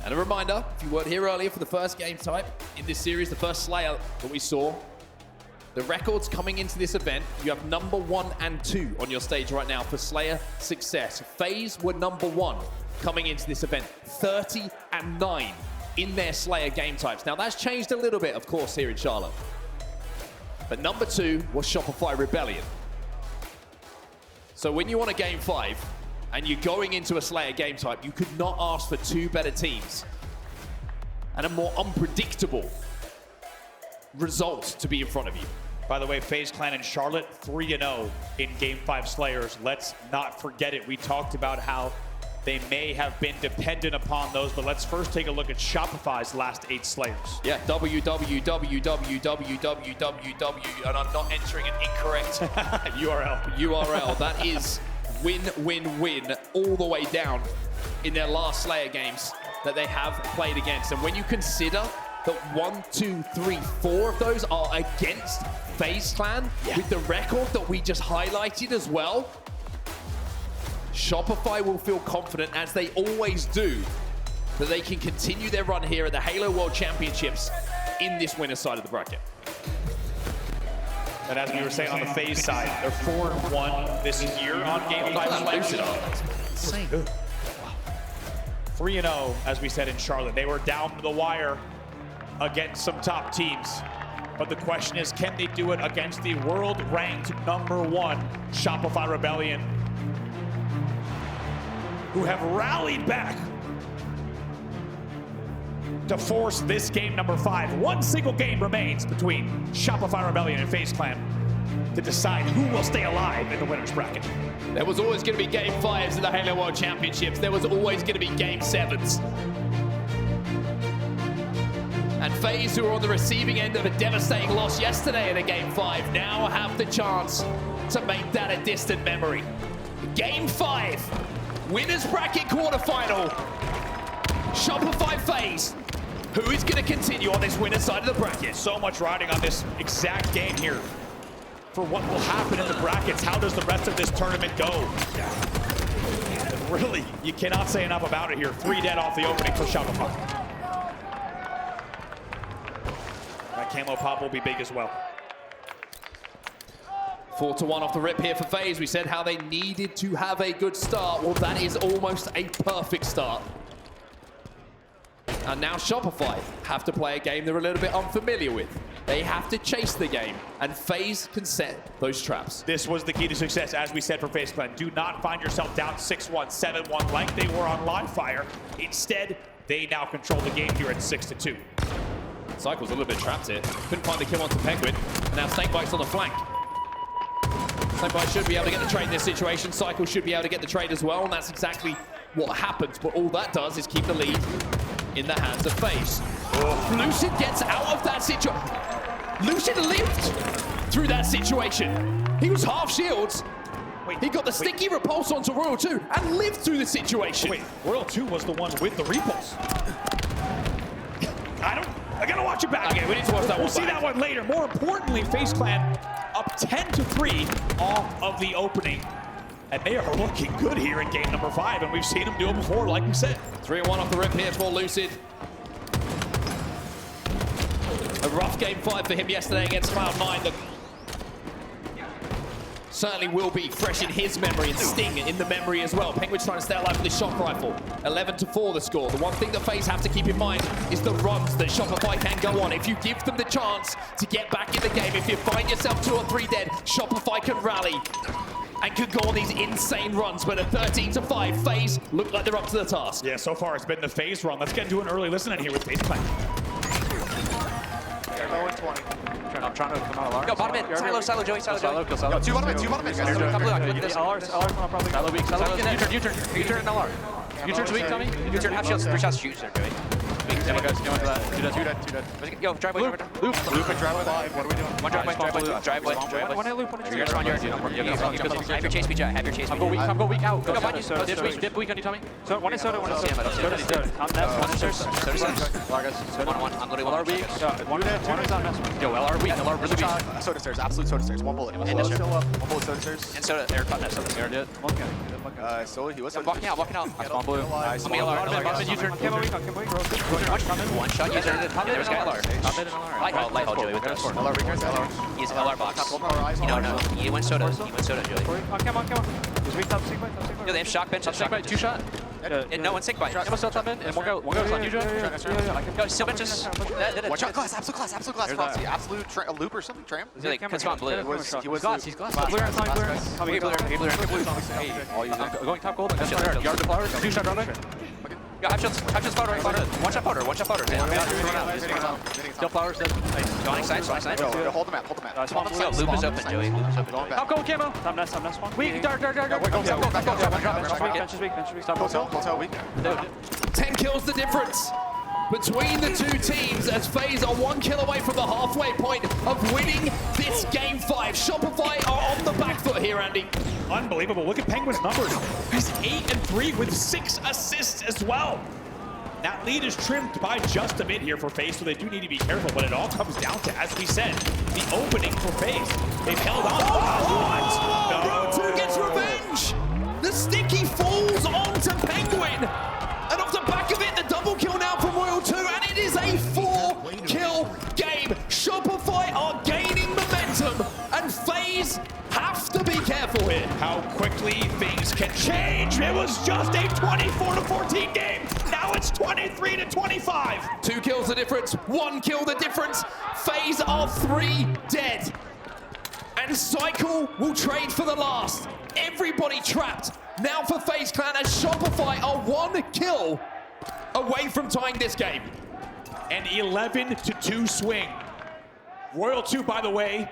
And a reminder, if you weren't here earlier for the first game type in this series, the first Slayer that we saw, the records coming into this event, you have number 1 and 2 on your stage right now for Slayer success. FaZe were number 1 coming into this event, 30 and 9 in their Slayer game types. Now that's changed a little bit, of course, here in Charlotte. But number 2 was Shopify Rebellion. So when you want a game 5 and you're going into a Slayer game type, you could not ask for 2 better teams and a more unpredictable result to be in front of you. By the way, FaZe Clan and Charlotte 3-0 in Game 5 Slayers. Let's not forget it. We talked about how they may have been dependent upon those, but let's first take a look at Shopify's last 8 Slayers. Yeah, www, and I'm not entering an incorrect URL. That is win all the way down in their last Slayer games that they have played against. And when you consider that 1, 2, 3, 4 of those are against FaZe Clan with the record that we just highlighted as well, Shopify will feel confident, as they always do, that they can continue their run here at the Halo World Championships in this winner's side of the bracket. And as we were saying on the FaZe side, they're 4-1 this year on Game 5 Lucid. Insane. 3-0, as we said in Charlotte. They were down to the wire against some top teams. But the question is, can they do it against the world-ranked number 1 Shopify Rebellion, who have rallied back to force this game number 5. One single game remains between Shopify Rebellion and FaZe Clan to decide who will stay alive in the winner's bracket. There was always going to be Game 5s in the Halo World Championships. There was always going to be Game 7s. And FaZe, who were on the receiving end of a devastating loss yesterday in a Game 5, now have the chance to make that a distant memory. Game 5, winner's bracket quarterfinal. Shopify FaZe, who is going to continue on this winner's side of the bracket. So much riding on this exact game here for what will happen in the brackets. How does the rest of this tournament go? Really, you cannot say enough about it here. 3 dead off the opening for Shopify. That camo pop will be big as well. 4-1 off the rip here for FaZe. We said how they needed to have a good start. Well, that is almost a perfect start. And now Shopify have to play a game they're a little bit unfamiliar with. They have to chase the game, and FaZe can set those traps. This was the key to success, as we said, for FaZe Clan. Do not find yourself down 6-1, 7-1 like they were on live fire. Instead, they now control the game here at 6-2. Cykul's a little bit trapped here. Couldn't find the kill onto Pznguin, and now SnakeBite's on the flank. SnakeBite should be able to get the trade in this situation. Cykul should be able to get the trade as well, and that's exactly what happens. But all that does is keep the lead in the hands of FaZe. Lucid gets out of that situation. Lucid lived through that situation. He was half shields. He got the sticky repulse onto Royal 2 and lived through the situation. Wait, Royal 2 was the one with the repulse. I gotta watch it back. Okay, we need to watch that one. We'll see that one later. More importantly, FaZe Clan up 10-3 off of the opening. And they are looking good here in game number 5, and we've seen them do it before, like we said. 3-1 off the rip here for Lucid. A rough game 5 for him yesterday against Cloud9 that certainly will be fresh in his memory, and Sting in the memory as well. Pznguin's trying to stay alive with the shock rifle. 11-4 the score. The one thing that FaZe have to keep in mind is the runs that Shopify can go on. If you give them the chance to get back in the game, if you find yourself 2 or 3 dead, Shopify can rally and could go on these insane runs. But at 13-5, FaZe look like they're up to the task. Yeah, so far it's been the FaZe run. Let's get into an early listen in here with FaZe Clan. They're low in 20. I'm trying to come out of alarm. Go, bottom in. Silo, Joey, Silo. Kill Silo. Two bottom mid, guys. Top blue, I can look at this. Silo weak, U-turn in LR. U-turn's weak, Tommy. U-turn, half shields, 3 shots, shoot there, Joey. Come on, guys, go into that. Two dead. Go, driveway. Loop and driveway live. What are we doing? One driveway. One hit loop, You're on your. Have your chase beat, have your chase beat. I'm go weak out. Go, behind you. Dip weak on you, Tommy. So one is soda, one is I don't see him. soda. I'm that. One. I'm literally LR weak. One is on mess. Yo, LR weak. LR really weak. Soda stairs, absolute soda stairs. One bullet. And this One bullet soda stairs. And soda, they're cutting that soda. Air did. Soda, he was Walking out. Spawn blue. Nice. On me, LR. U-turn. One shot, user. There's guy LR. Light hall, Joey, with us. LR weak, guys. LR. He's LR box. One more eyes. No. He went soda, Joey. Come on. Just weak top SnakeBite. Yo, they have shock bench. SnakeBite, 2 shot. And no one SnakeBite. Come on, still top in. And one goes on you, Joe. Yo, still benches. One shot glass, absolute glass. Frosty, absolute loop or something, tram. Cuts on blue. He was Glass. Blue and Going top gold. Yard the flowers. 2 shot runner. Yo, half shots powder. One shot powder. Still flowers dead. Johnny side. Yo, hold the map. Yo, loop is open, Joey. I'll go camo. I'm nest one. Weak. Dark. Bench is weak. Stop. Hotel weak. 10 kills the difference between the two teams as FaZe are 1 kill away from the halfway point of winning this game 5. Shopify are on the back foot here, Andy. Unbelievable. Look at Penguin's numbers. He's 8-3 with 6 assists as well. That lead is trimmed by just a bit here for FaZe, so they do need to be careful, but it all comes down to, as we said, the opening for FaZe. They've held on. Royal2 gets revenge. The sticky falls onto Penguin. And off the back of it, the double kill now from Royal2, and it is a 4-kill game. Shopify are gaining momentum, and FaZe have to be careful here. How quickly things can change. It was just a 24-14 game. Now it's 23-25. 2 kills the difference, 1 kill the difference. FaZe are 3 dead. And Cykul will trade for the last. Everybody trapped. Now for FaZe Clan as Shopify are 1 kill away from tying this game. An 11-2 swing. Royal2, by the way,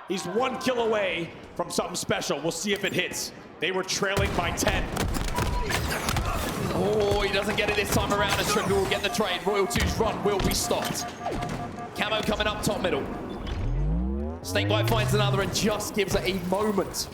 he's 1 kill away from something special. We'll see if it hits. They were trailing by 10. Oh, he doesn't get it this time around as TriPPPeY will get the trade. Royal2's run will be stopped. Camo coming up top middle. SnakeBite finds another and just gives it a moment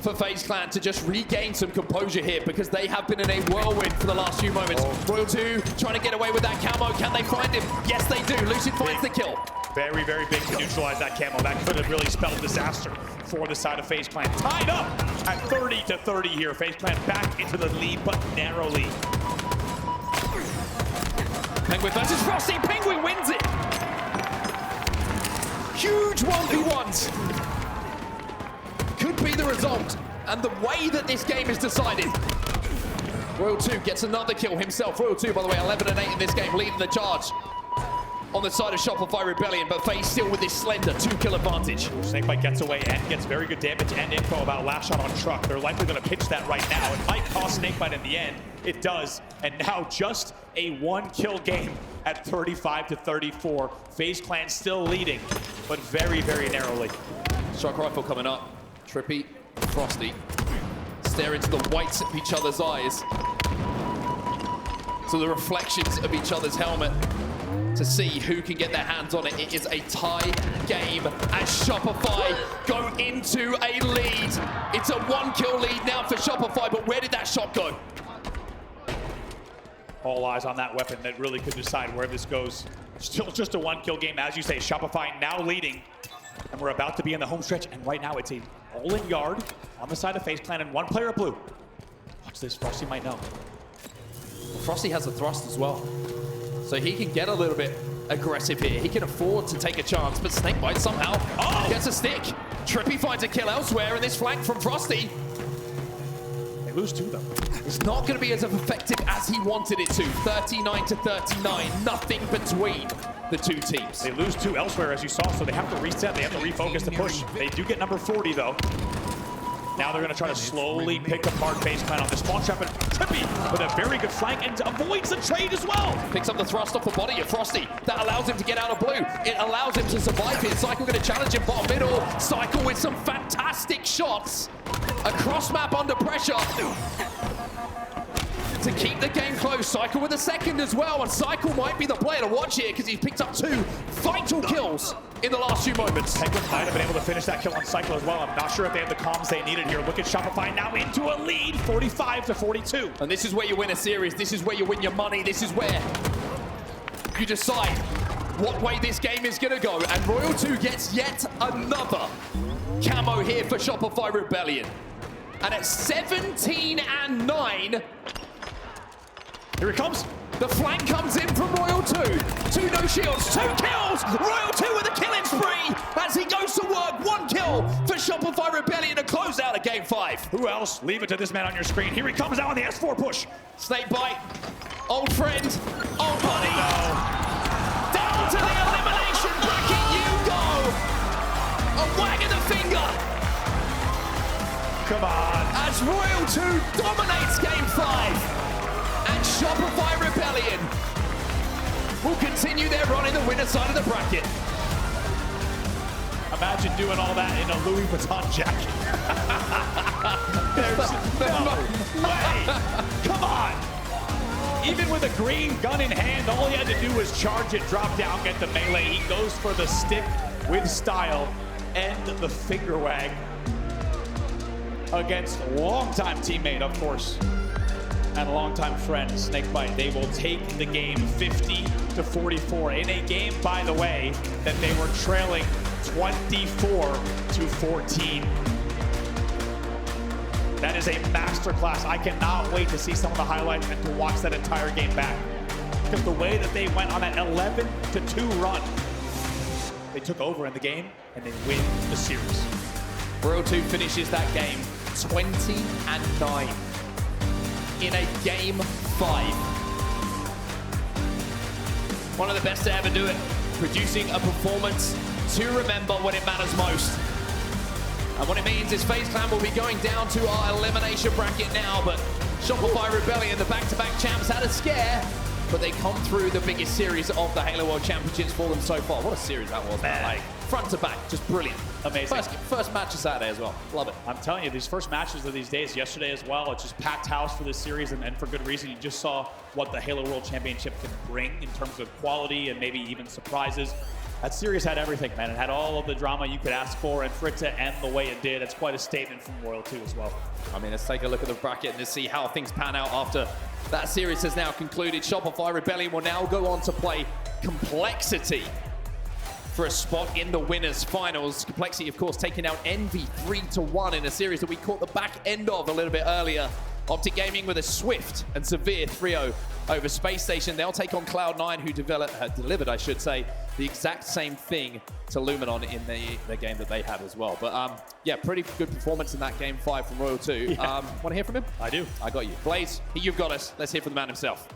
for FaZe Clan to just regain some composure here because they have been in a whirlwind for the last few moments. Royal2 trying to get away with that camo. Can they find him? Yes, they do. Lucid finds the kill. Very, very big to neutralize that camo. That could have really spelled disaster for the side of FaZe Clan. Tied up at 30-30 here. FaZe Clan back into the lead, but narrowly. Penguin versus Frosty. Penguin wins it. Huge 1v1s. Could be the result. And the way that this game is decided. Royal2 gets another kill himself. Royal2, by the way, 11-8 in this game, leading the charge on the side of Shopify Rebellion, but FaZe still with this slender 2-kill advantage. SnakeBite gets away and gets very good damage and info about LastShot on truck. They're likely going to pitch that right now. It might cost SnakeBite in the end. It does. And now just a 1-kill game at 35-34. FaZe Clan still leading, but very, very narrowly. Shock rifle coming up. TriPPPeY, Frosty stare into the whites of each other's eyes, to the reflections of each other's helmet, to see who can get their hands on it. It is a tie game as Shopify go into a lead. It's a 1-kill lead now for Shopify, but where did that shot go? All eyes on that weapon that really could decide where this goes. Still just a 1-kill game, as you say. Shopify now leading, and we're about to be in the home stretch, and right now it's a all-in yard on the side of FaZe Clan and 1 player of blue. Watch this, Frosty might know. Frosty has a thrust as well, so he can get a little bit aggressive here. He can afford to take a chance, but SnakeBite somehow gets a stick. TriPPPeY finds a kill elsewhere in this flank from Frosty. They lose 2 though. It's not going to be as effective as he wanted it to. 39-39, nothing between the two teams. They lose 2 elsewhere, as you saw, so they have to reset. They have to refocus the push. They do get number 40 though. Now they're going to try to slowly pick apart FaZe Clan on this spawn trap, and TriPPPeY with a very good flank and avoids the trade as well. Picks up the thrust off the body of Frosty. That allows him to get out of blue. It allows him to survive here. Cykul going to challenge him bottom middle. Cykul with some fantastic shots. Across map under pressure. To keep the game close, Cykul with a second as well, and Cykul might be the player to watch here because he's picked up 2 vital kills in the last few moments. Cykul might have been able to finish that kill on Cykul as well. I'm not sure if they have the comms they needed here. Look at Shopify now into a lead, 45-42. And this is where you win a series. This is where you win your money. This is where you decide what way this game is going to go. And Royal 2 gets yet another camo here for Shopify Rebellion. And at 17-9, here it comes. the flank comes in from Royal 2. 2 no shields, 2 kills. Royal 2 with a killing spree as he goes to work. 1 kill for Shopify Rebellion to close out a game 5. Who else? Leave it to this man on your screen. Here he comes out on the S4 push. SnakeBite, old friend, old buddy. Down to the elimination bracket you go. A wag of the finger. Come on. As Royal 2 dominates game 5. And Shopify Rebellion will continue their run in the winner side of the bracket. Imagine doing all that in a Louis Vuitton jacket. There's no way. Come on. Even with a green gun in hand, all he had to do was charge it, drop down, get the melee. He goes for the stick with style and the finger wag against longtime teammate, of course, and longtime friend, SnakeBite. They will take the game 50-44 in a game, by the way, that they were trailing 24-14. That is a masterclass. I cannot wait to see some of the highlights and to watch that entire game back. Because the way that they went on that 11-2 run, they took over in the game and they win the series. Royal 2 finishes that game 20-9 in a game 5. One of the best to ever do it, producing a performance to remember when it matters most. And what it means is FaZe Clan will be going down to our elimination bracket now, but Shopify Rebellion, the back-to-back champs, had a scare, but they come through the biggest series of the Halo World Championships for them so far. What a series that was, man. Like, front to back, just brilliant. Amazing. First match of Saturday as well. Love it. I'm telling you, these first matches of these days, yesterday as well, it's just packed house for this series, and for good reason. You just saw what the Halo World Championship can bring in terms of quality and maybe even surprises. That series had everything, man. It had all of the drama you could ask for, and for it to end the way it did, it's quite a statement from Royal 2 as well. I mean, let's take a look at the bracket and just see how things pan out after that series has now concluded. Shopify Rebellion will now go on to play Complexity for a spot in the winners finals. Complexity, of course, taking out Envy 3-1 in a series that we caught the back end of a little bit earlier. Optic Gaming with a swift and severe 3-0 over Space Station. They'll take on Cloud9, who delivered, I should say, the exact same thing to Luminon in the game that they had as well. But yeah, pretty good performance in that game 5 from Royal 2. Yeah. Want to hear from him? I do. I got you. Blaze, you've got us. Let's hear from the man himself.